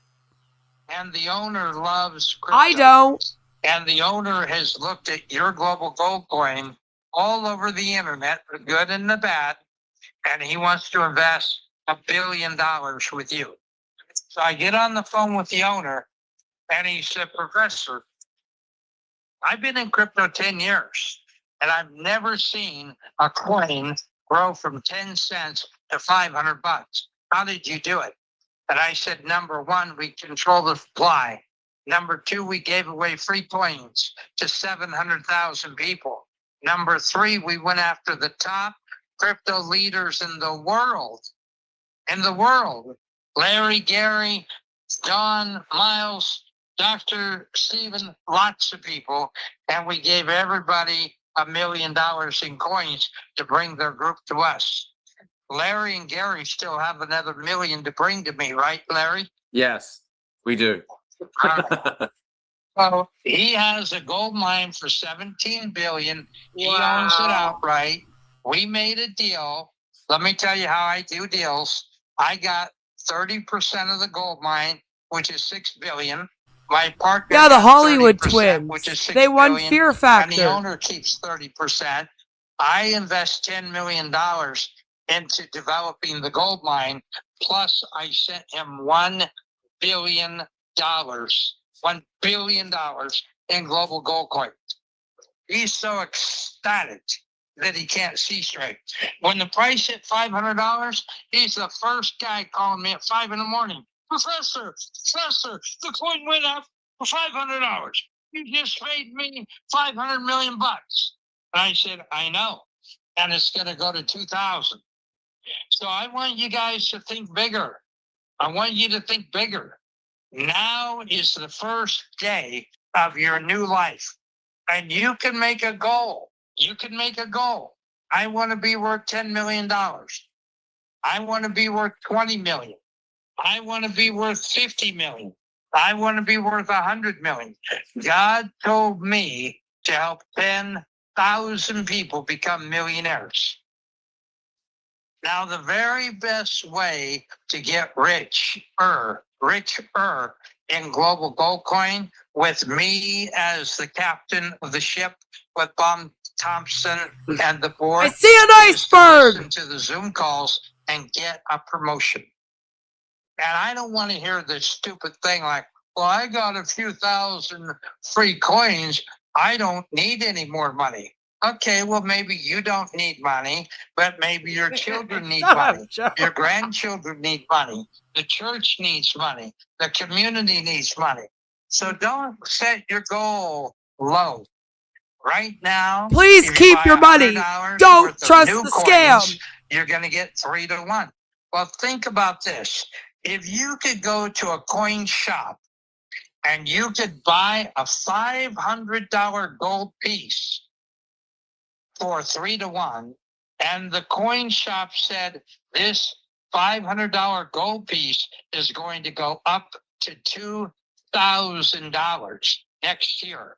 and the owner loves crypto. I don't. And the owner has looked at your Global Gold Coin all over the internet, the good and the bad, and he wants to invest $1 billion with you. So I get on the phone with the owner, and he said, Professor, I've been in crypto 10 years, and I've never seen a coin grow from 10 cents to 500 bucks. How did you do it? And I said, number one, we control the supply. Number two, we gave away free coins to 700,000 people. Number three, we went after the top crypto leaders in the world. Larry, Gary, John, Miles, Dr. Stephen, lots of people. And we gave everybody $1 million in coins to bring their group to us. Larry and Gary still have another $1 million to bring to me, right, Larry? Yes, we do. So he has a gold mine for $17 billion. He owns it outright. We made a deal. Let me tell you how I do deals. I got 30% of the gold mine, which is $6 billion. My partner, Yeah, the got Hollywood 30%, twins. which is $6 They won billion, Fear and the Factor. owner keeps 30%. I invest $10 million into developing the gold mine. Plus, I sent him $1 billion. $1 billion in global gold coins. He's so ecstatic that he can't see straight. When the price hit $500, he's the first guy calling me at 5 in the morning. Professor, the coin went up for $500. You just paid me 500 million bucks. And I said, I know. And it's going to go to 2,000. So I want you guys to think bigger. I want you to think bigger. Now is the first day of your new life. And you can make a goal. You can make a goal. I want to be worth $10 million. I want to be worth 20 million. I want to be worth 50 million. I want to be worth 100 million. God told me to help 10,000 people become millionaires. Now, the very best way to get richer in global gold coin, with me as the captain of the ship, with Bob Thompson and the board, I see an iceberg. listen to the Zoom calls and get a promotion. And I don't want to hear this stupid thing like, well, I got a few thousand free coins. I don't need any more money. Okay, well, maybe you don't need money, but maybe your children need Shut up, money. Joe. Your grandchildren need money. The church needs money. The community needs money. So don't set your goal low. Right now, Please if you keep buy your money. $100 Don't worth of trust new the coins, scam. you're going to get 3 to 1. Well, think about this. If you could go to a coin shop and you could buy a $500 gold piece for 3 to 1, and the coin shop said this $500 gold piece is going to go up to $2,000 next year.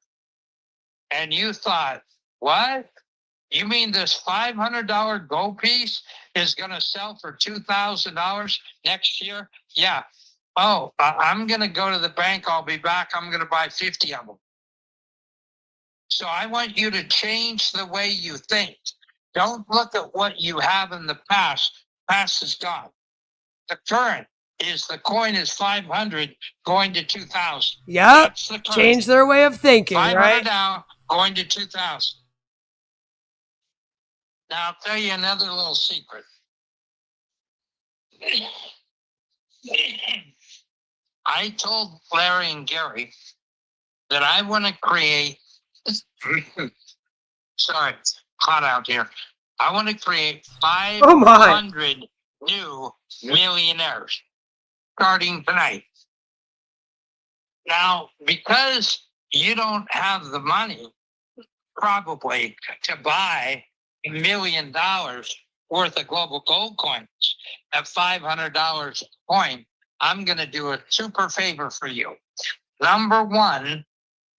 And you thought, what? You mean this $500 gold piece is going to sell for $2,000 next year? Yeah. Oh, I'm going to go to the bank. I'll be back. I'm going to buy 50 of them. So I want you to change the way you think. Don't look at what you have in the past. Past is gone. The current is the coin is 500 going to 2,000. Yep. That's the current. Change their way of thinking, 500 right? now going to 2,000. Now I'll tell you another little secret. I told Larry and Gary that I want to create, sorry, hot out here. I want to create 500 new millionaires starting tonight. Now, because you don't have the money probably to buy $1 million worth of global gold coins at $500 a coin, I'm going to do a super favor for you. Number one,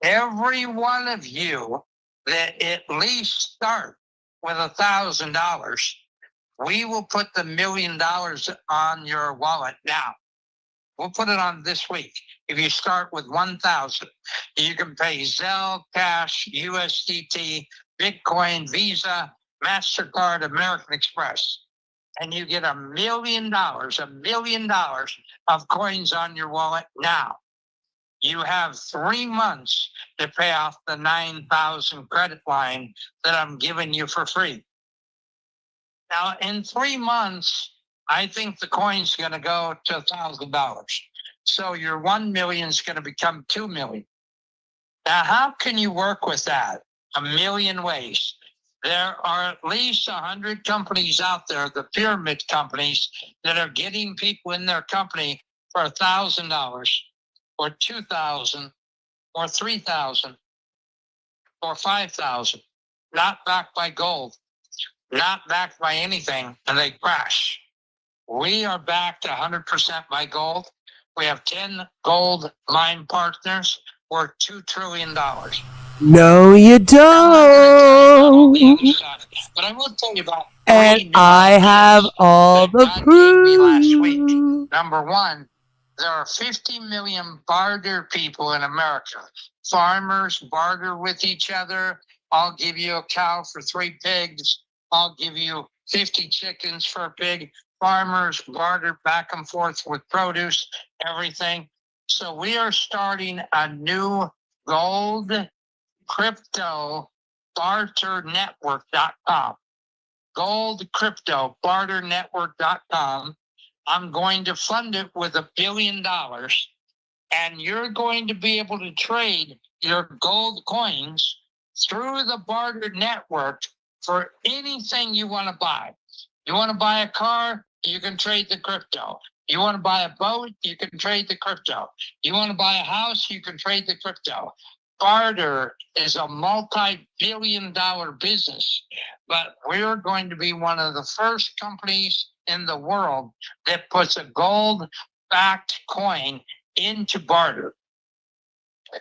every one of you that at least start with $1,000, we will put the $1 million on your wallet now. We'll put it on this week. If you start with 1,000, you can pay Zelle, cash, USDT, Bitcoin, Visa, MasterCard, American Express, and you get $1 million of coins on your wallet now. You have 3 months to pay off the 9,000 credit line that I'm giving you for free. Now, in 3 months, I think the coin's going to go to $1,000. So your 1 million is going to become 2 million. Now, how can you work with that? A million ways. There are at least 100 companies out there, the pyramid companies, that are getting people in their company for $1,000 or 2,000 or 3,000 or 5,000, not backed by gold, not backed by anything, and they crash. We are backed 100% by gold. We have 10 gold mine partners worth $2 trillion. No, you don't. But I will tell you about And I have all the proof. Number one, there are 50 million barter people in America. Farmers barter with each other. I'll give you a cow for 3 pigs. I'll give you 50 chickens for a pig. Farmers barter back and forth with produce, everything. So we are starting a new gold crypto barternetwork.com. Gold crypto barternetwork.com. I'm going to fund it with $1 billion, and you're going to be able to trade your gold coins through the barter network for anything you want to buy. You want to buy a car, you can trade the crypto. You want to buy a boat, you can trade the crypto. You want to buy a house, you can trade the crypto. Barter is a multi-billion-dollar business, but we're going to be one of the first companies in the world that puts a gold-backed coin into barter.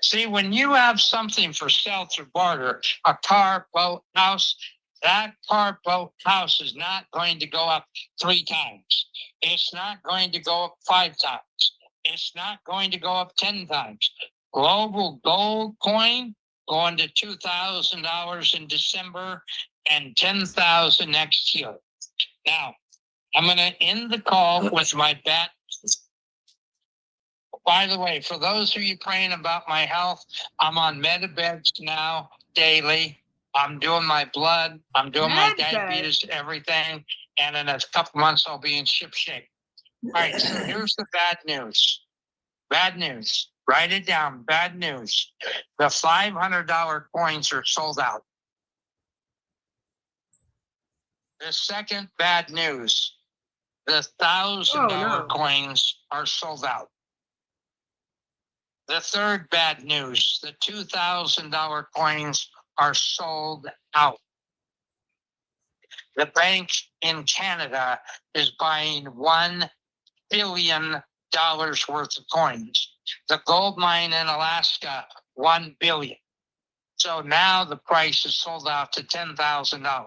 See, when you have something for sale through barter, a car, boat, house, that car, boat, house is not going to go up 3 times. It's not going to go up 5 times. It's not going to go up 10 times. Global gold coin going to $2,000 in December and $10,000 next year. Now, I'm going to end the call with my bet. By the way, for those of you praying about my health, I'm on Medibeds now daily. I'm doing my blood. I'm doing my diabetes, everything. And in a couple months, I'll be in ship shape. All right, so here's the bad news. Bad news. Write it down. Bad news. The $500 coins are sold out. The second bad news. The $1,000 coins are sold out. The third bad news. The $2,000 coins are sold out. The bank in Canada is buying $1 billion worth of coins. The gold mine in Alaska, $1 billion. So now the price is sold out to $10,000.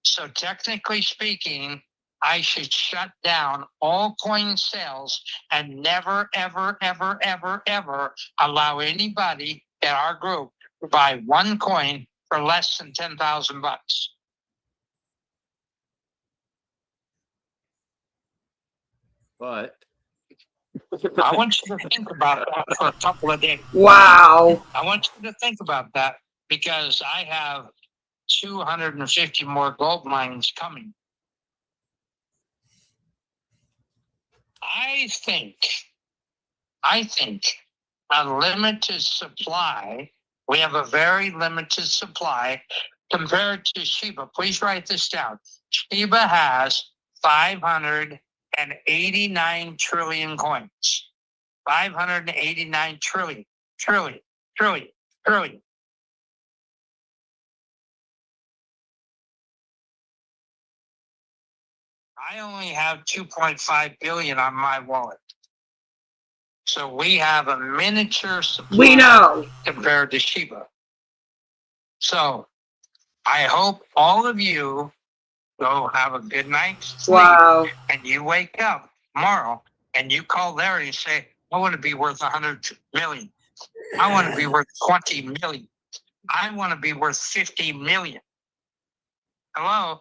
So technically speaking, I should shut down all coin sales and never, ever, ever, ever, ever allow anybody in our group to buy one coin for less than 10,000 bucks. But I want you to think about that for a couple of days. Wow. I want you to think about that because I have 250 more gold mines coming. I think a limited supply, we have a very limited supply compared to Shiba. Please write this down. Shiba has 589 trillion coins. 589 trillion. I only have 2.5 billion on my wallet. So we have a miniature supply compared to Shiba. So I hope all of you go have a good night's sleep and you wake up tomorrow and you call Larry and say, I want to be worth 100 million. I want to be worth 20 million. I want to be worth 50 million. Hello?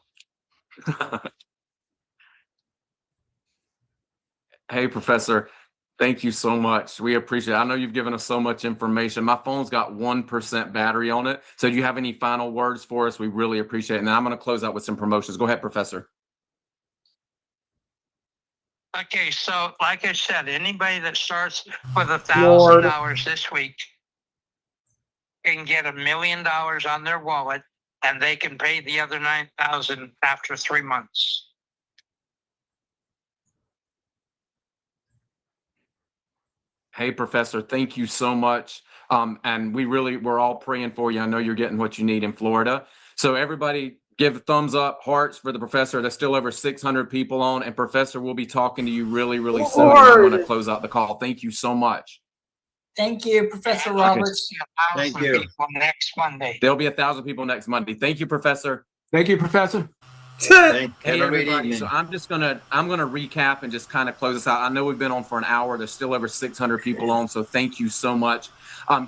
hey, Professor, thank you so much. We appreciate it. I know you've given us so much information. My phone's got 1% battery on it. So do you have any final words for us? We really appreciate it. And then I'm going to close out with some promotions. Go ahead, Professor. Okay, so like I said, anybody that starts with $1,000 this week can get $1 million on their wallet, and they can pay the other 9,000 after 3 months. Hey, Professor, thank you so much. And we're all praying for you. I know you're getting what you need in Florida. So everybody give a thumbs up, hearts for the Professor. There's still over 600 people on, and Professor, we'll be talking to you really, really soon. I'm going to close out the call. Thank you so much. Thank you, Professor Roberts. Thank you. Next Monday. There'll be 1,000 people next Monday. Thank you, Professor. Thank you, Professor. Thank Hey you. everybody, so I'm gonna recap and just kind of close this out. I know we've been on for an hour. There's still over 600 people on, so thank you so much.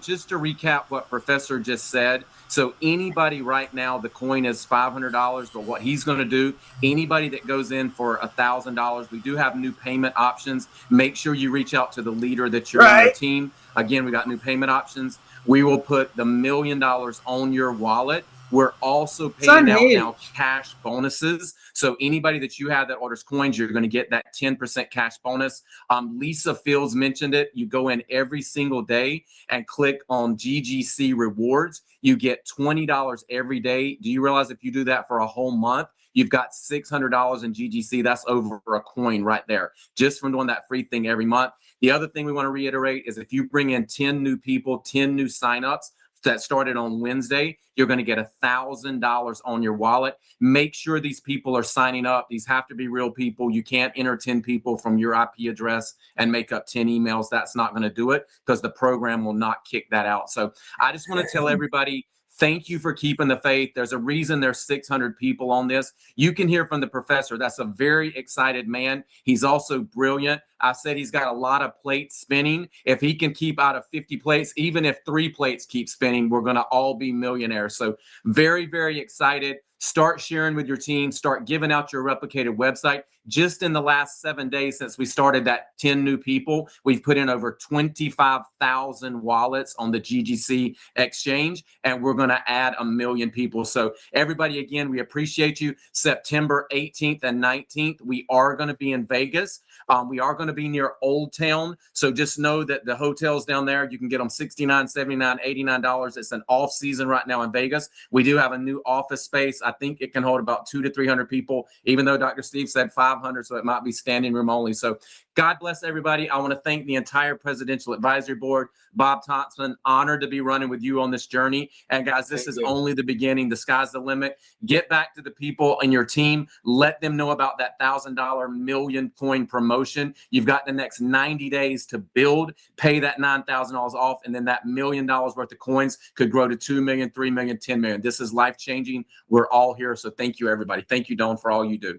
Just to recap what Professor just said. So anybody right now, the coin is $500, but what he's going to do, anybody that goes in for $1,000, we do have new payment options. Make sure you reach out to the leader that you're on your team. Again, we got new payment options. We will put the $1 million on your wallet. We're also paying out now cash bonuses. So anybody that you have that orders coins, you're going to get that 10% cash bonus. Lisa Fields mentioned it. You go in every single day and click on GGC rewards. You get $20 every day. Do you realize if you do that for a whole month, you've got $600 in GGC? That's over a coin right there, just from doing that free thing every month. The other thing we want to reiterate is if you bring in 10 new people, 10 new signups, that started on Wednesday, you're going to get $1,000 on your wallet. Make sure these people are signing up. These have to be real people. You can't enter 10 people from your IP address and make up 10 emails. That's not going to do it because the program will not kick that out. So I just want to tell everybody, thank you for keeping the faith. There's a reason there's 600 people on this. You can hear from the Professor. That's a very excited man. He's also brilliant. I said he's got a lot of plates spinning. If he can keep out of 50 plates, even if 3 plates keep spinning, we're going to all be millionaires. So very, very excited. Start sharing with your team, start giving out your replicated website. Just in the last 7 days since we started that 10 new people, we've put in over 25,000 wallets on the GGC exchange, and we're going to add 1 million people. So everybody, again, we appreciate you. September 18th and 19th, we are going to be in Vegas. We are going to be near Old Town. So just know that the hotels down there, you can get them $69, $79, $89. It's an off season right now in Vegas. We do have a new office space. I think it can hold about 200 to 300 people, even though Dr. Steve said 500, so it might be standing room only. So God bless everybody. I want to thank the entire Presidential Advisory Board. Bob Thompson, honored to be running with you on this journey. And guys, this is only the beginning. The sky's the limit. Get back to the people in your team. Let them know about that $1,000 million coin promotion. You've got the next 90 days to build, pay that $9,000 off, and then that $1 million worth of coins could grow to 2 million, 3 million, 10 million. This is life-changing. We're all here. So thank you, everybody. Thank you, Dawn, for all you do.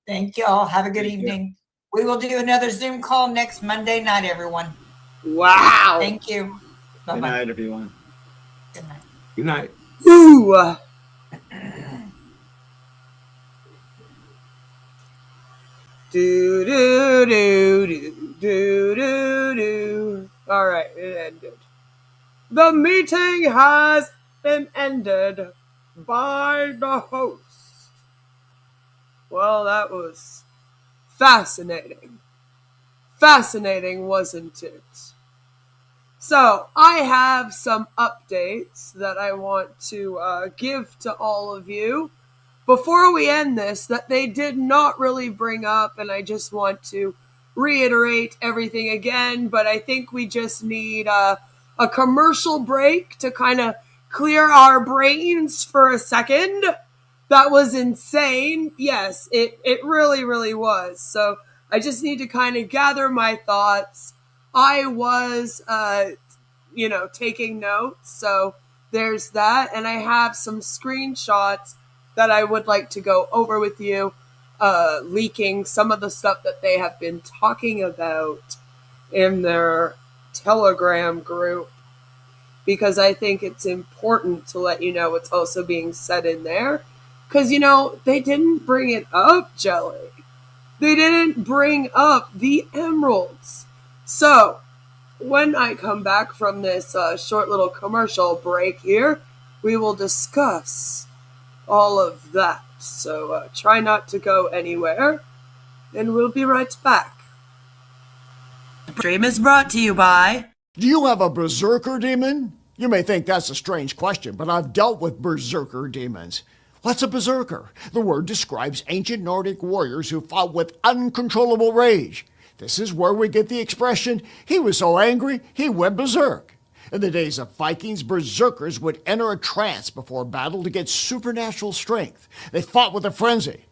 Thank you all. Have a good evening. We will do another Zoom call next Monday night, everyone. Wow. Thank you. Bye-bye. Good night, everyone. Good night. Good night. Ooh. Do do do do do do do. All right, it ended. The meeting has been ended by the host. Well, that was fascinating. Fascinating, wasn't it? So, I have some updates that I want to give to all of you before we end this that they did not really bring up, and I just want to reiterate everything again, but I think we just need a commercial break to kind of clear our brains for a second. That was insane. Yes, it really, really was. So I just need to kind of gather my thoughts. I was, taking notes. So there's that. And I have some screenshots that I would like to go over with you, leaking some of the stuff that they have been talking about in their Telegram group, because I think it's important to let you know what's also being said in there. Because, they didn't bring it up, Jelly. They didn't bring up the emeralds. So, when I come back from this short little commercial break here, we will discuss all of that. So, try not to go anywhere, and we'll be right back. The stream is brought to you by... Do you have a berserker demon? You may think that's a strange question, but I've dealt with berserker demons. What's a berserker? The word describes ancient Nordic warriors who fought with uncontrollable rage. This is where we get the expression, he was so angry, he went berserk. In the days of Vikings, berserkers would enter a trance before battle to get supernatural strength. They fought with a frenzy.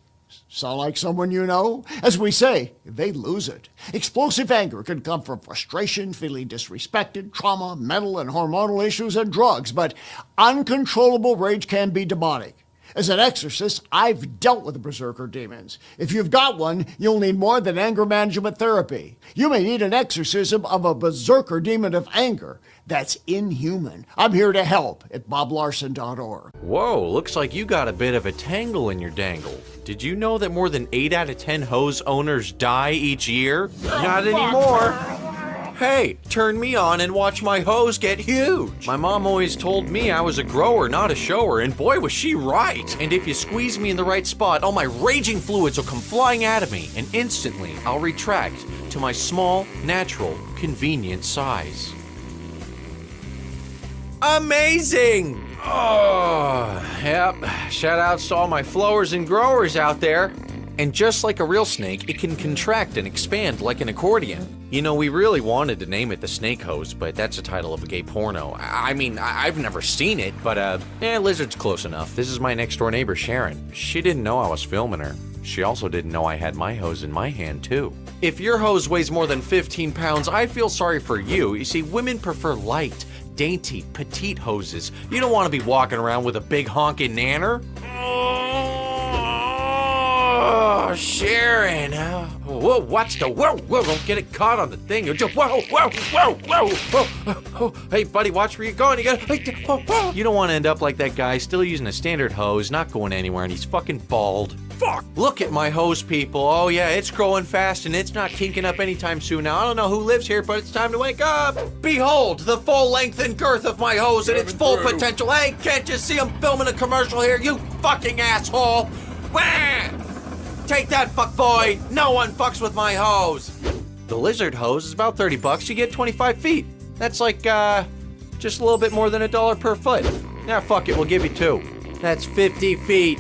Sound like someone you know? As we say, they lose it. Explosive anger can come from frustration, feeling disrespected, trauma, mental and hormonal issues, and drugs, but uncontrollable rage can be demonic. As an exorcist, I've dealt with berserker demons. If you've got one, you'll need more than anger management therapy. You may need an exorcism of a berserker demon of anger. That's inhuman. I'm here to help at boblarson.org. Whoa, looks like you got a bit of a tangle in your dangle. Did you know that more than 8 out of 10 hose owners die each year? Not anymore. Hey, turn me on and watch my hose get huge. My mom always told me I was a grower, not a shower, and boy was she right. And if you squeeze me in the right spot, all my raging fluids will come flying out of me, and instantly I'll retract to my small, natural, convenient size. Amazing! Oh, yep. Shout outs to all my flowers and growers out there. And just like a real snake, it can contract and expand like an accordion. You know, we really wanted to name it the Snake Hose, but that's the title of a gay porno. I mean, I've never seen it, but Lizard's close enough. This is my next door neighbor, Sharon. She didn't know I was filming her. She also didn't know I had my hose in my hand, too. If your hose weighs more than 15 pounds, I feel sorry for you. You see, women prefer light, dainty, petite hoses. You don't want to be walking around with a big honking nanner. Oh, Sharon. whoa, watch the whoa, don't get it caught on the thing. Whoa. Hey, buddy, watch where you're going. You don't want to end up like that guy, still using a standard hose, not going anywhere, and he's fucking bald. Fuck! Look at my hose, people. Oh yeah, it's growing fast and it's not kinking up anytime soon. Now, I don't know who lives here, but it's time to wake up. Behold, the full length and girth of my hose and its full potential. Hey, can't you see I'm filming a commercial here, you fucking asshole? Wah! Take that, fuckboy. No one fucks with my hose. The lizard hose is about 30 bucks. You get 25 feet. That's like, just a little bit more than $1 per foot. Now, fuck it, we'll give you 2. That's 50 feet.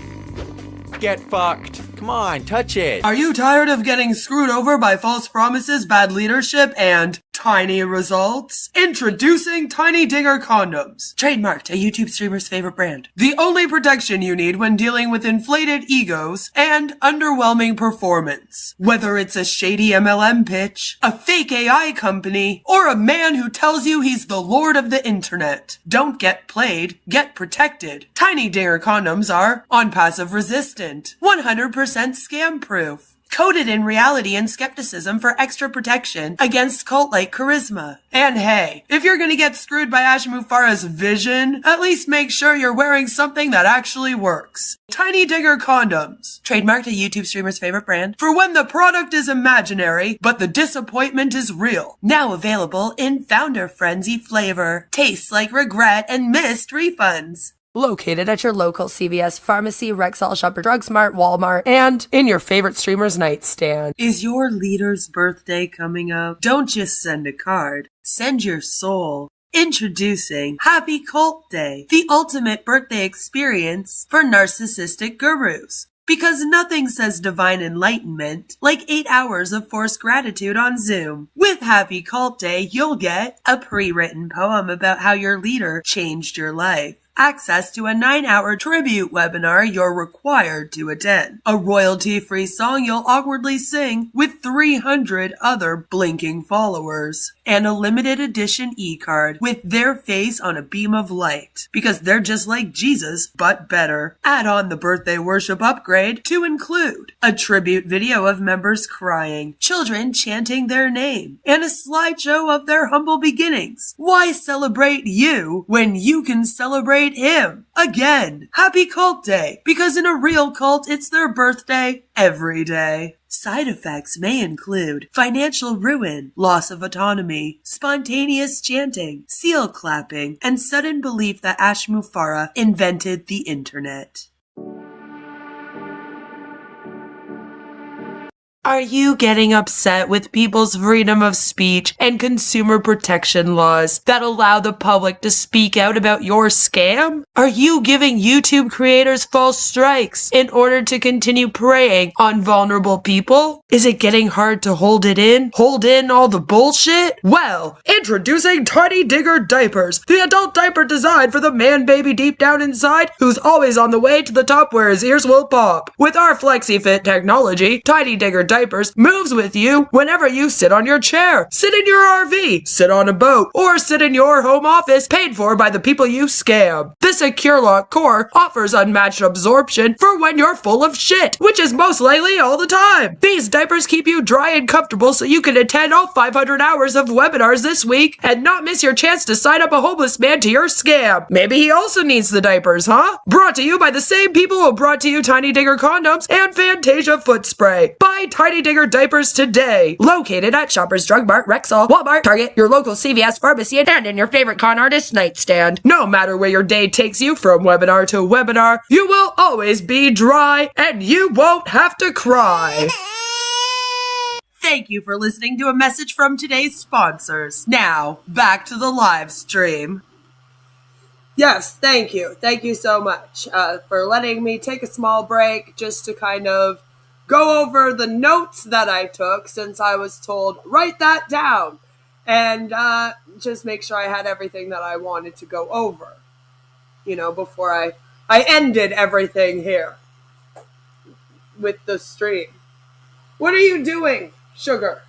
Get fucked. Come on, touch it. Are you tired of getting screwed over by false promises, bad leadership, and tiny results? Introducing Tiny Digger Condoms. Trademarked, a YouTube streamer's favorite brand. The only protection you need when dealing with inflated egos and underwhelming performance. Whether it's a shady MLM pitch, a fake AI company, or a man who tells you he's the lord of the internet. Don't get played, get protected. Tiny Digger Condoms are on-passive resistant, 100% scam proof. Coated in reality and skepticism for extra protection against cult-like charisma. And hey, if you're gonna get screwed by Ashmufara's vision, at least make sure you're wearing something that actually works. Tiny Digger Condoms. Trademarked, a YouTube streamer's favorite brand. For when the product is imaginary, but the disappointment is real. Now available in Founder Frenzy flavor. Tastes like regret and missed refunds. Located at your local CVS, pharmacy, Rexall, Shopper, Drug Smart, Walmart, and in your favorite streamer's nightstand. Is your leader's birthday coming up? Don't just send a card. Send your soul. Introducing Happy Cult Day, the ultimate birthday experience for narcissistic gurus. Because nothing says divine enlightenment like 8 hours of forced gratitude on Zoom. With Happy Cult Day, you'll get a pre-written poem about how your leader changed your life. Access to a 9-hour tribute webinar you're required to attend. A royalty-free song you'll awkwardly sing with 300 other blinking followers. And a limited edition e-card with their face on a beam of light. Because they're just like Jesus, but better. Add on the birthday worship upgrade to include a tribute video of members crying, children chanting their name, and a slideshow of their humble beginnings. Why celebrate you when you can celebrate him? Again, Happy Cult Day, because in a real cult, it's their birthday every day. Side effects may include financial ruin, loss of autonomy, spontaneous chanting, seal clapping, and sudden belief that Ashmufara invented the internet. Are you getting upset with people's freedom of speech and consumer protection laws that allow the public to speak out about your scam? Are you giving YouTube creators false strikes in order to continue preying on vulnerable people? Is it getting hard to hold in all the bullshit? Well, introducing Tiny Digger Diapers, the adult diaper designed for the man baby deep down inside who's always on the way to the top where his ears will pop. With our FlexiFit technology, Tiny Digger Diapers moves with you whenever you sit on your chair, sit in your RV, sit on a boat, or sit in your home office paid for by the people you scam. The Secure Lock Core offers unmatched absorption for when you're full of shit, which is most likely all the time. These diapers keep you dry and comfortable so you can attend all 500 hours of webinars this week and not miss your chance to sign up a homeless man to your scam. Maybe he also needs the diapers, huh? Brought to you by the same people who brought to you Tiny Digger Condoms and Fantasia Foot Spray. Buy Tiny Digger Diapers today. Located at Shoppers Drug Mart, Rexall, Walmart, Target, your local CVS pharmacy, and in your favorite con artist's nightstand. No matter where your day takes you from webinar to webinar, you will always be dry and you won't have to cry. Thank you for listening to a message from today's sponsors. Now, back to the live stream. Yes, thank you. Thank you so much for letting me take a small break just to kind of go over the notes that I took since I was told, write that down, and just make sure I had everything that I wanted to go over, you know, before I ended everything here with the stream. What are you doing, Sugar?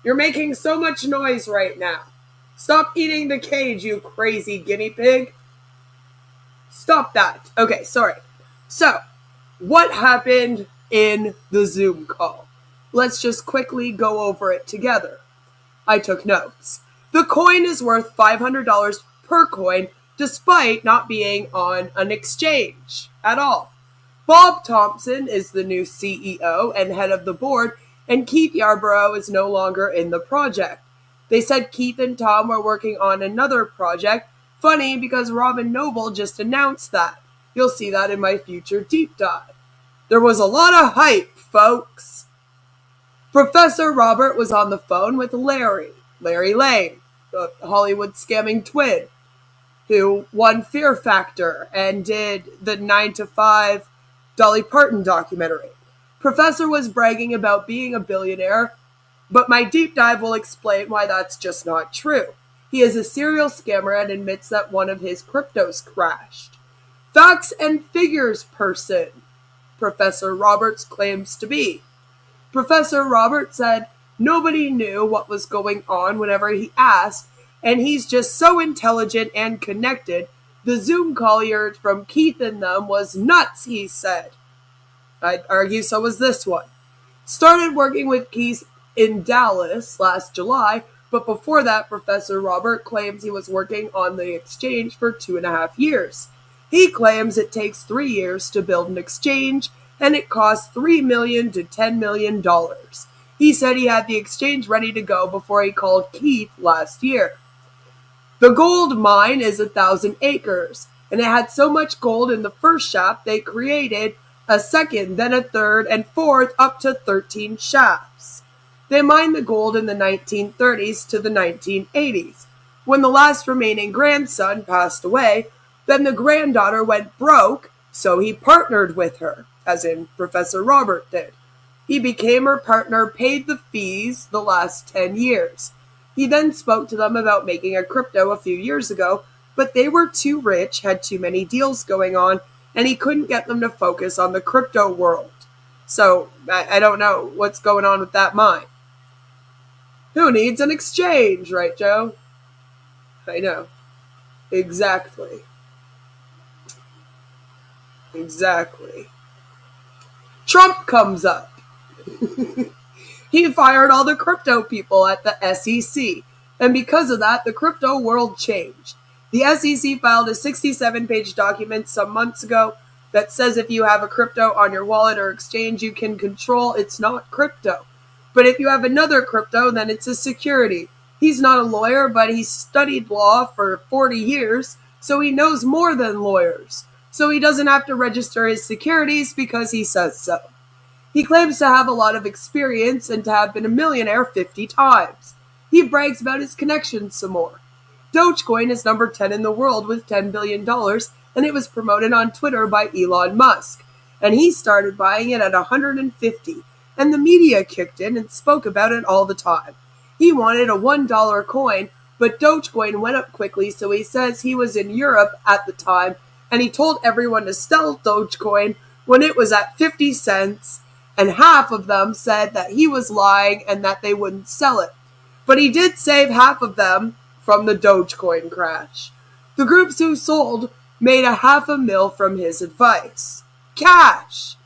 You're making so much noise right now. Stop eating the cage, you crazy guinea pig. Stop that. Okay, sorry. So, what happened in the Zoom call? Let's just quickly go over it together. I took notes. The coin is worth $500 per coin, despite not being on an exchange at all. Bob Thompson is the new CEO and head of the board, and Keith Yarborough is no longer in the project. They said Keith and Tom were working on another project. Funny, because Robin Noble just announced that. You'll see that in my future deep dive. There was a lot of hype, folks. Professor Robert was on the phone with Larry Lane, the Hollywood scamming twin, who won Fear Factor and did the 9 to 5 Dolly Parton documentary. Professor was bragging about being a billionaire, but my deep dive will explain why that's just not true. He is a serial scammer and admits that one of his cryptos crashed. Facts and figures person, Professor Roberts claims to be. Professor Roberts said nobody knew what was going on whenever he asked, and he's just so intelligent and connected. The Zoom call you heard from Keith and them was nuts, he said. I'd argue so was this one. Started working with Keith in Dallas last July, but before that, Professor Robert claims he was working on the exchange for 2.5 years. He claims it takes 3 years to build an exchange, and it costs $3 million to $10 million. He said he had the exchange ready to go before he called Keith last year. The gold mine is 1,000 acres, and it had so much gold in the first shaft they created a second, then a third, and fourth, up to 13 shafts. They mined the gold in the 1930s to the 1980s. When the last remaining grandson passed away, then the granddaughter went broke, so he partnered with her, as in Professor Robert did. He became her partner, paid the fees the last 10 years. He then spoke to them about making a crypto a few years ago, but they were too rich, had too many deals going on, and he couldn't get them to focus on the crypto world. So, I don't know what's going on with that mine. Who needs an exchange, right, Joe? I know. Exactly. Trump comes up. He fired all the crypto people at the SEC, and because of that, the crypto world changed. The SEC filed a 67-page document some months ago that says if you have a crypto on your wallet or exchange you can control, it's not crypto. But if you have another crypto, then it's a security. He's not a lawyer, but he studied law for 40 years, so he knows more than lawyers. So he doesn't have to register his securities because he says so. He claims to have a lot of experience and to have been a millionaire 50 times. He brags about his connections some more. Dogecoin is number 10 in the world with $10 billion, and it was promoted on Twitter by Elon Musk. And he started buying it at 150, and the media kicked in and spoke about it all the time. He wanted a $1 coin, but Dogecoin went up quickly, so he says he was in Europe at the time, and he told everyone to sell Dogecoin when it was at 50 cents, and half of them said that he was lying and that they wouldn't sell it. But he did save half of them from the Dogecoin crash. The groups who sold made $500,000 from his advice. Cash!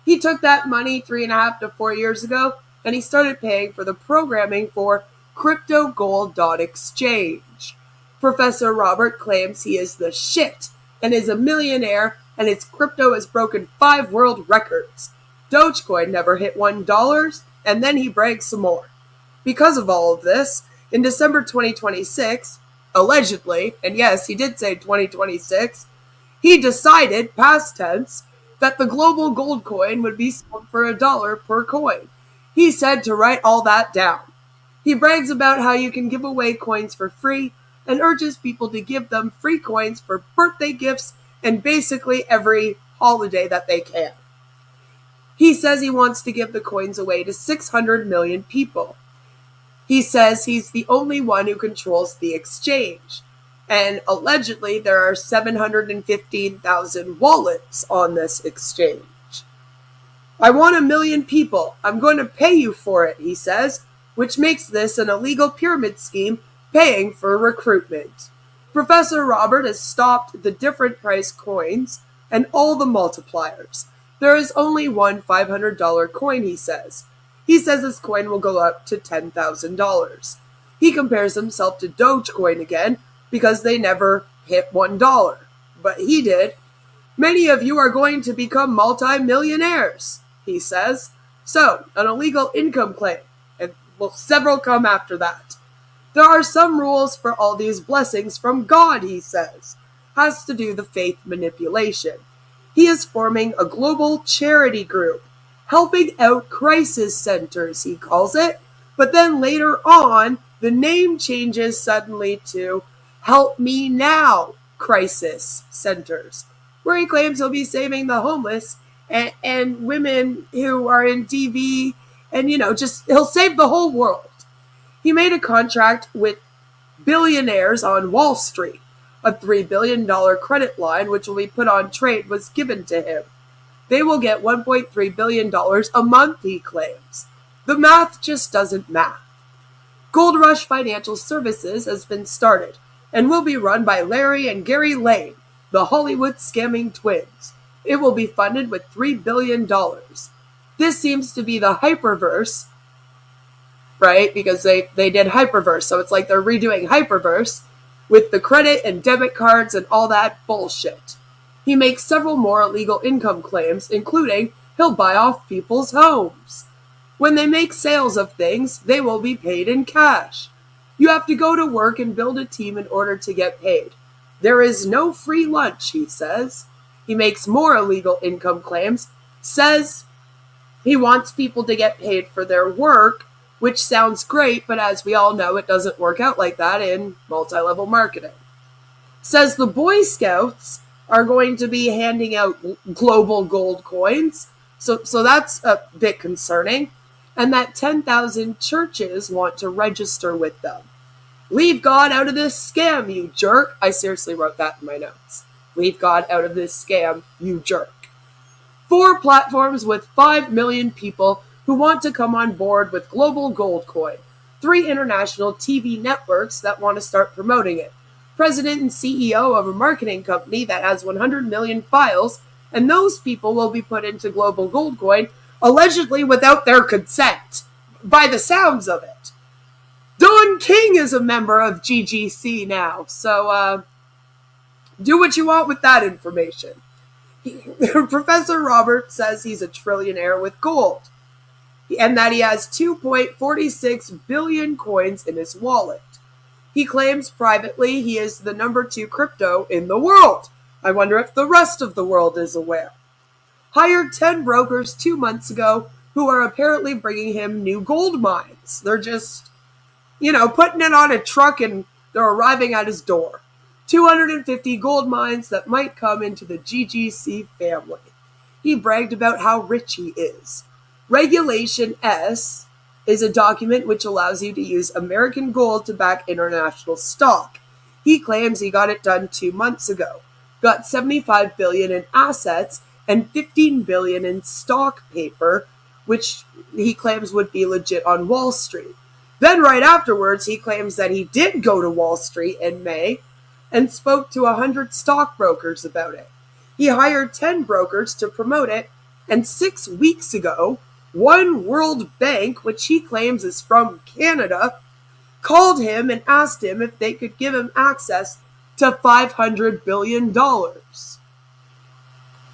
He took that money 3.5 to 4 years ago, and he started paying for the programming for CryptoGold.exchange. Professor Robert claims he is the shit and is a millionaire, and his crypto has broken 5 world records. Dogecoin never hit $1, and then he brags some more. Because of all of this, in December 2026, allegedly, and yes, he did say 2026, he decided, past tense, that the global gold coin would be sold for $1 per coin. He said to write all that down. He brags about how you can give away coins for free and urges people to give them free coins for birthday gifts and basically every holiday that they can. He says he wants to give the coins away to 600 million people. He says he's the only one who controls the exchange. And allegedly, there are 715,000 wallets on this exchange. I want 1 million people. I'm going to pay you for it, he says, which makes this an illegal pyramid scheme paying for recruitment. Professor Robert has stopped the different price coins and all the multipliers. There is only one $500 coin, he says. He says his coin will go up to $10,000. He compares himself to Dogecoin again because they never hit $1, but he did. Many of you are going to become multi-millionaires, he says. So, an illegal income claim, and several come after that. There are some rules for all these blessings from God, he says. Has to do the faith manipulation. He is forming a global charity group, helping out crisis centers, he calls it. But then later on, the name changes suddenly to Help Me Now Crisis Centers, where he claims he'll be saving the homeless and women who are in DV, and he'll save the whole world. He made a contract with billionaires on Wall Street. A $3 billion credit line, which will be put on trade, was given to him. They will get $1.3 billion a month, he claims. The math just doesn't math. Gold Rush Financial Services has been started and will be run by Larry and Gary Lane, the Hollywood scamming twins. It will be funded with $3 billion. This seems to be the Hyperverse, right? Because they did Hyperverse, so it's like they're redoing Hyperverse with the credit and debit cards and all that bullshit. He makes several more illegal income claims, including he'll buy off people's homes. When they make sales of things, they will be paid in cash. You have to go to work and build a team in order to get paid. There is no free lunch, he says. He makes more illegal income claims, says he wants people to get paid for their work, which sounds great, but as we all know, it doesn't work out like that in multi-level marketing. Says the Boy Scouts are going to be handing out global gold coins, so that's a bit concerning, and that 10,000 churches want to register with them. Leave God out of this scam, you jerk. I seriously wrote that in my notes. Leave God out of this scam, you jerk. 4 platforms with 5 million people who want to come on board with Global Gold Coin. 3 international TV networks that want to start promoting it. President and CEO of a marketing company that has 100 million files, and those people will be put into Global Gold Coin, allegedly without their consent, by the sounds of it. Don King is a member of GGC now, so do what you want with that information. Professor Robert says he's a trillionaire with gold, and that he has 2.46 billion coins in his wallet. He claims privately he is the number 2 crypto in the world. I wonder if the rest of the world is aware. Hired 10 brokers 2 months ago who are apparently bringing him new gold mines. They're just, putting it on a truck and they're arriving at his door. 250 gold mines that might come into the GGC family. He bragged about how rich he is. Regulation S is a document which allows you to use American gold to back international stock. He claims he got it done 2 months ago. Got $75 billion in assets and $15 billion in stock paper, which he claims would be legit on Wall Street. Then right afterwards, he claims that he did go to Wall Street in May and spoke to 100 stockbrokers about it. He hired 10 brokers to promote it, and 6 weeks ago, One World Bank, which he claims is from Canada, called him and asked him if they could give him access to $500 billion.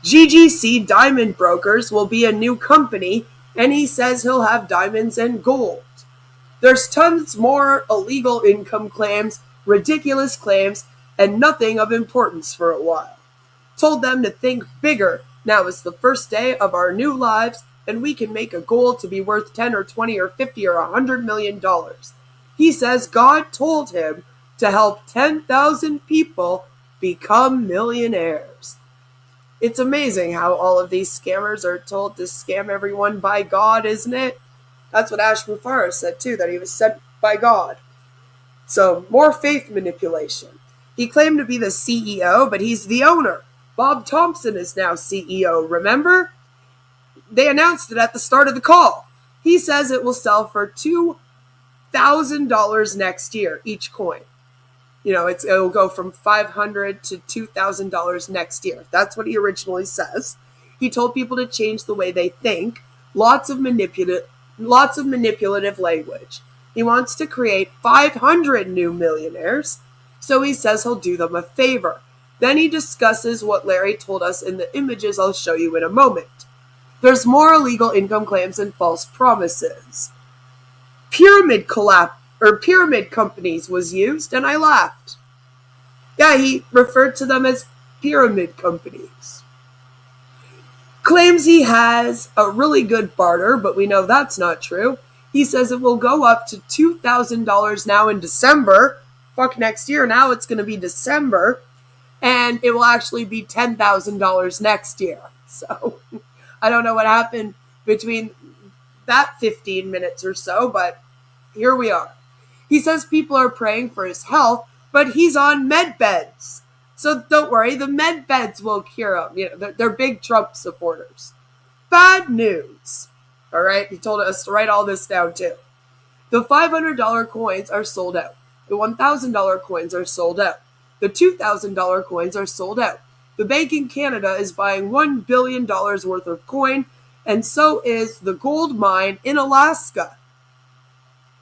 GGC Diamond Brokers will be a new company, and he says he'll have diamonds and gold. There's tons more illegal income claims, ridiculous claims, and nothing of importance for a while. Told them to think bigger. Now is the first day of our new lives, and we can make a goal to be worth 10 or 20 or 50 or $100 million. He says God told him to help 10,000 people become millionaires. It's amazing how all of these scammers are told to scam everyone by God, isn't it? That's what Ash Mufara said too, that he was sent by God. So, more faith manipulation. He claimed to be the CEO, but he's the owner. Bob Thompson is now CEO, remember? They announced it at the start of the call. He says it will sell for $2,000 next year, each coin. It'll go from $500 to $2,000 next year. That's what he originally says. He told people to change the way they think. Lots of lots of manipulative language. He wants to create 500 new millionaires, so he says he'll do them a favor. Then he discusses what Larry told us in the images I'll show you in a moment. There's more illegal income claims and false promises. Pyramid companies was used, and I laughed. Yeah, he referred to them as pyramid companies. Claims he has a really good barter, but we know that's not true. He says it will go up to $2,000 now in December. Fuck next year, now it's going to be December. And it will actually be $10,000 next year. So I don't know what happened between that 15 minutes or so, but here we are. He says people are praying for his health, but he's on med beds. So don't worry, the med beds will cure him. You know, they're big Trump supporters. Bad news. All right, he told us to write all this down too. The $500 coins are sold out. The $1,000 coins are sold out. The $2,000 coins are sold out. The bank in Canada is buying $1 billion worth of coin, and so is the gold mine in Alaska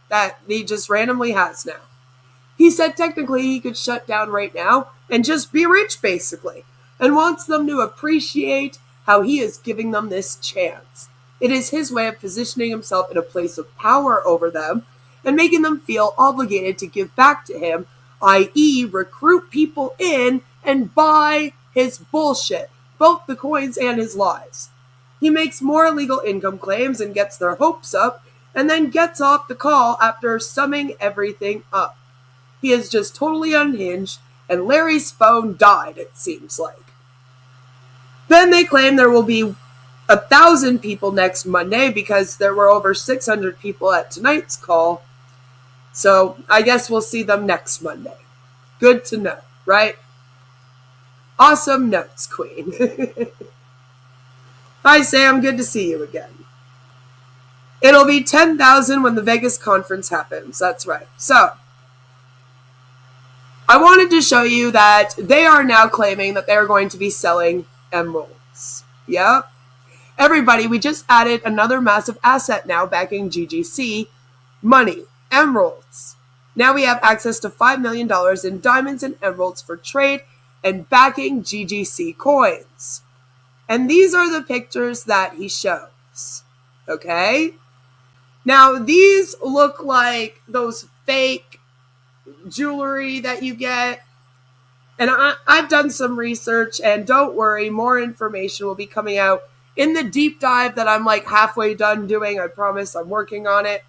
that he just randomly has now. He said technically he could shut down right now and just be rich, basically, and wants them to appreciate how he is giving them this chance. It is his way of positioning himself in a place of power over them and making them feel obligated to give back to him, i.e. recruit people in and buy his bullshit, both the coins and his lies. He makes more illegal income claims and gets their hopes up, and then gets off the call after summing everything up. He is just totally unhinged, and Larry's phone died, it seems like. Then they claim there will be 1,000 people next Monday because there were over 600 people at tonight's call. So I guess we'll see them next Monday. Good to know, right? Awesome notes, Queen. Hi, Sam. Good to see you again. It'll be 10,000 when the Vegas conference happens. That's right. So I wanted to show you that they are now claiming that they're going to be selling emeralds. Yep. Everybody, we just added another massive asset now backing GGC. Money. Emeralds. Now we have access to $5 million in diamonds and emeralds for trade and backing GGC coins. And these are the pictures that he shows. Okay? Now, these look like those fake jewelry that you get. And I've done some research, and don't worry, more information will be coming out in the deep dive that I'm like halfway done doing. I promise I'm working on it.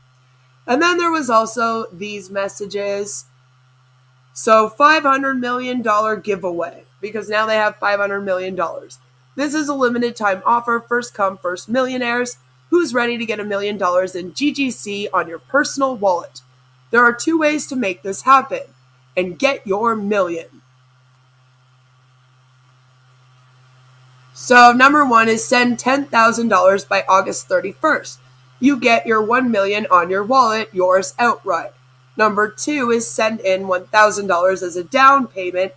And then there was also these messages. So $500 million giveaway, because now they have $500 million. This is a limited time offer, first come, first millionaires. Who's ready to get $1 million in GGC on your personal wallet? There are 2 ways to make this happen and get your million. So number 1 is send $10,000 by August 31st. You get your $1 million on your wallet, yours outright. Number 2 is send in $1,000 as a down payment,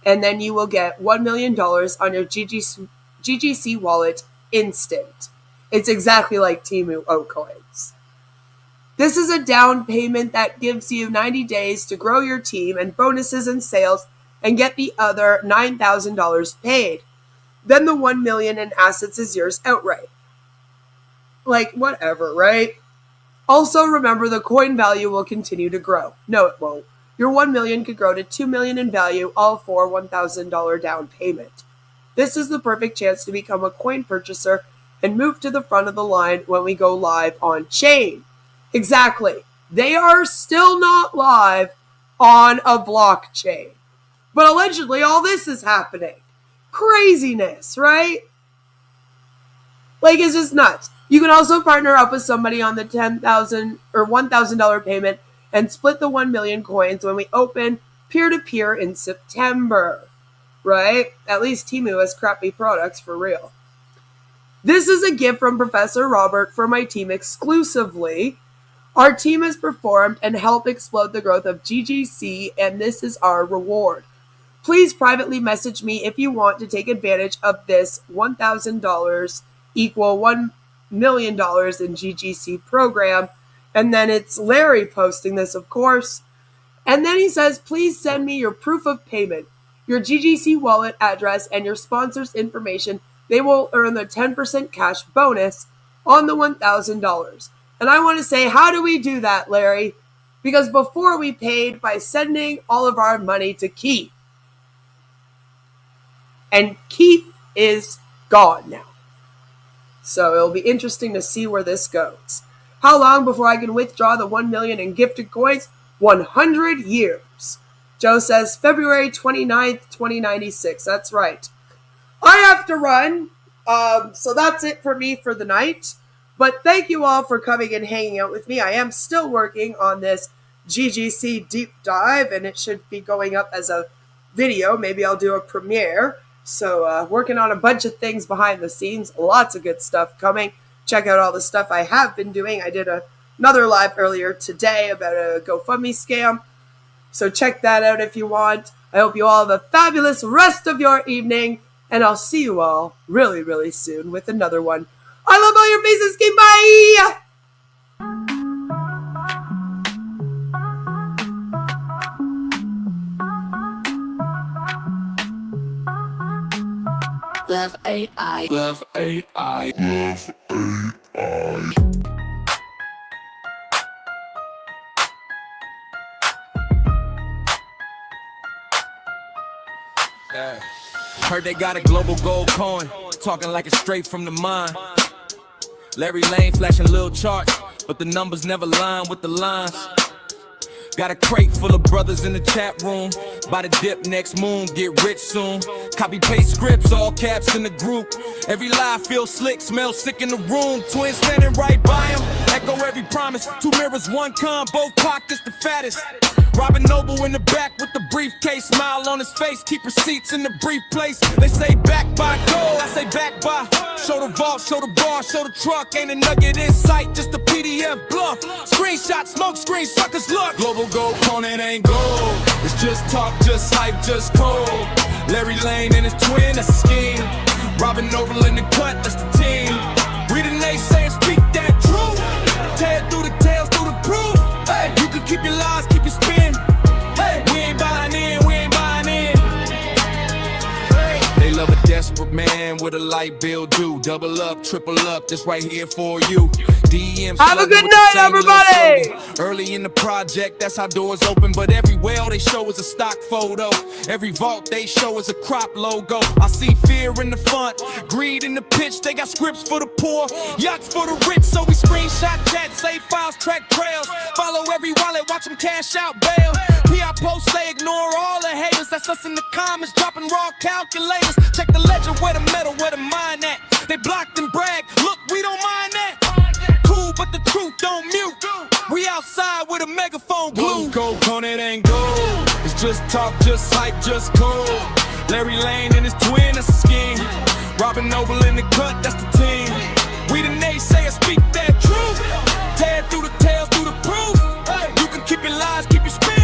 and then you will get $1 million on your GGC wallet instant. It's exactly like Temu O-Coins. This is a down payment that gives you 90 days to grow your team and bonuses and sales and get the other $9,000 paid. Then the $1 million in assets is yours outright. Like, whatever, right? Also, remember the coin value will continue to grow. No, it won't. Your $1 million could grow to $2 million in value, all for $1,000 down payment. This is the perfect chance to become a coin purchaser and move to the front of the line when we go live on chain. Exactly. They are still not live on a blockchain. But allegedly all this is happening. Craziness, right? Like, it's just nuts. You can also partner up with somebody on the $10,000 or $1,000 payment and split the 1 million coins when we open peer-to-peer in September, right? At least Temu has crappy products for real. This is a gift from Professor Robert for my team exclusively. Our team has performed and helped explode the growth of GGC, and this is our reward. Please privately message me if you want to take advantage of this $1,000 equal $1 million in GGC program. And then it's Larry posting this, of course. And then he says, please send me your proof of payment, your GGC wallet address, and your sponsor's information. They will earn the 10% cash bonus on the $1,000. And I want to say, how do we do that, Larry? Because before we paid by sending all of our money to Keith. And Keith is gone now. So it'll be interesting to see where this goes. How long before I can withdraw the 1 million in gifted coins? 100 years. Joe says February 29th, 2096. That's right. I have to run. So that's it for me for the night. But thank you all for coming and hanging out with me. I am still working on this GGC deep dive, and it should be going up as a video. Maybe I'll do a premiere. So working on a bunch of things behind the scenes. Lots of good stuff coming. Check out all the stuff I have been doing. I did another live earlier today about a GoFundMe scam. So check that out if you want. I hope you all have a fabulous rest of your evening. And I'll see you all really, really soon with another one. I love all your faces. Okay, bye! Love AI. Love AI. Love AI. Yeah. Heard they got a global gold coin, talking like it's straight from the mine. Larry Lane flashing little charts, but the numbers never line with the lines. Got a crate full of brothers in the chat room. Buy the dip next moon, get rich soon. Copy paste scripts, all caps in the group. Every lie feels slick, smells sick in the room. Twins standing right by him, echo every promise. 2 mirrors, 1 con, both pockets the fattest. Robin Noble in the back with the briefcase, smile on his face, keep receipts in the briefcase. They say back by gold, I say back by. Show the vault, show the bar, show the truck. Ain't a nugget in sight, just a PDF bluff. Screenshot, smoke screen, suckers look. Global gold, it ain't gold. It's just talk, just hype, just cold. Larry Lane and his twin, that's a scheme. Robin Noble in the cut, that's the team. We the naysayers, speak that truth. Tear through the tails, through the proof. Hey, you can keep your lies, keep your spin. Hey, we ain't buying in, we ain't buying in. They love a desperate man with a light bill due. Double up, triple up, this right here for you. DMs. Have a good night, everybody. Early in the project, that's how doors open. But every well they show is a stock photo. Every vault they show is a crop logo. I see fear in the front, greed in the pitch. They got scripts for the poor, yachts for the rich. So we screenshot chat, save files, track trails. Follow every wallet, watch them cash out bail. PR posts say ignore all the haters. That's us in the comments, dropping raw calculators. Check the ledger, where the metal, where the mine at. They blocked and brag, look, we don't mind that. Cool, but the truth don't mute. We outside with a megaphone glue. Gold, it ain't gold. It's just talk, just hype, just cold. Larry Lane and his twin, that's a scheme. Robin Noble in the cut, that's the team. We the naysayers, speak that truth. Tear through the tails, through the proof. You can keep your lies, keep your spin.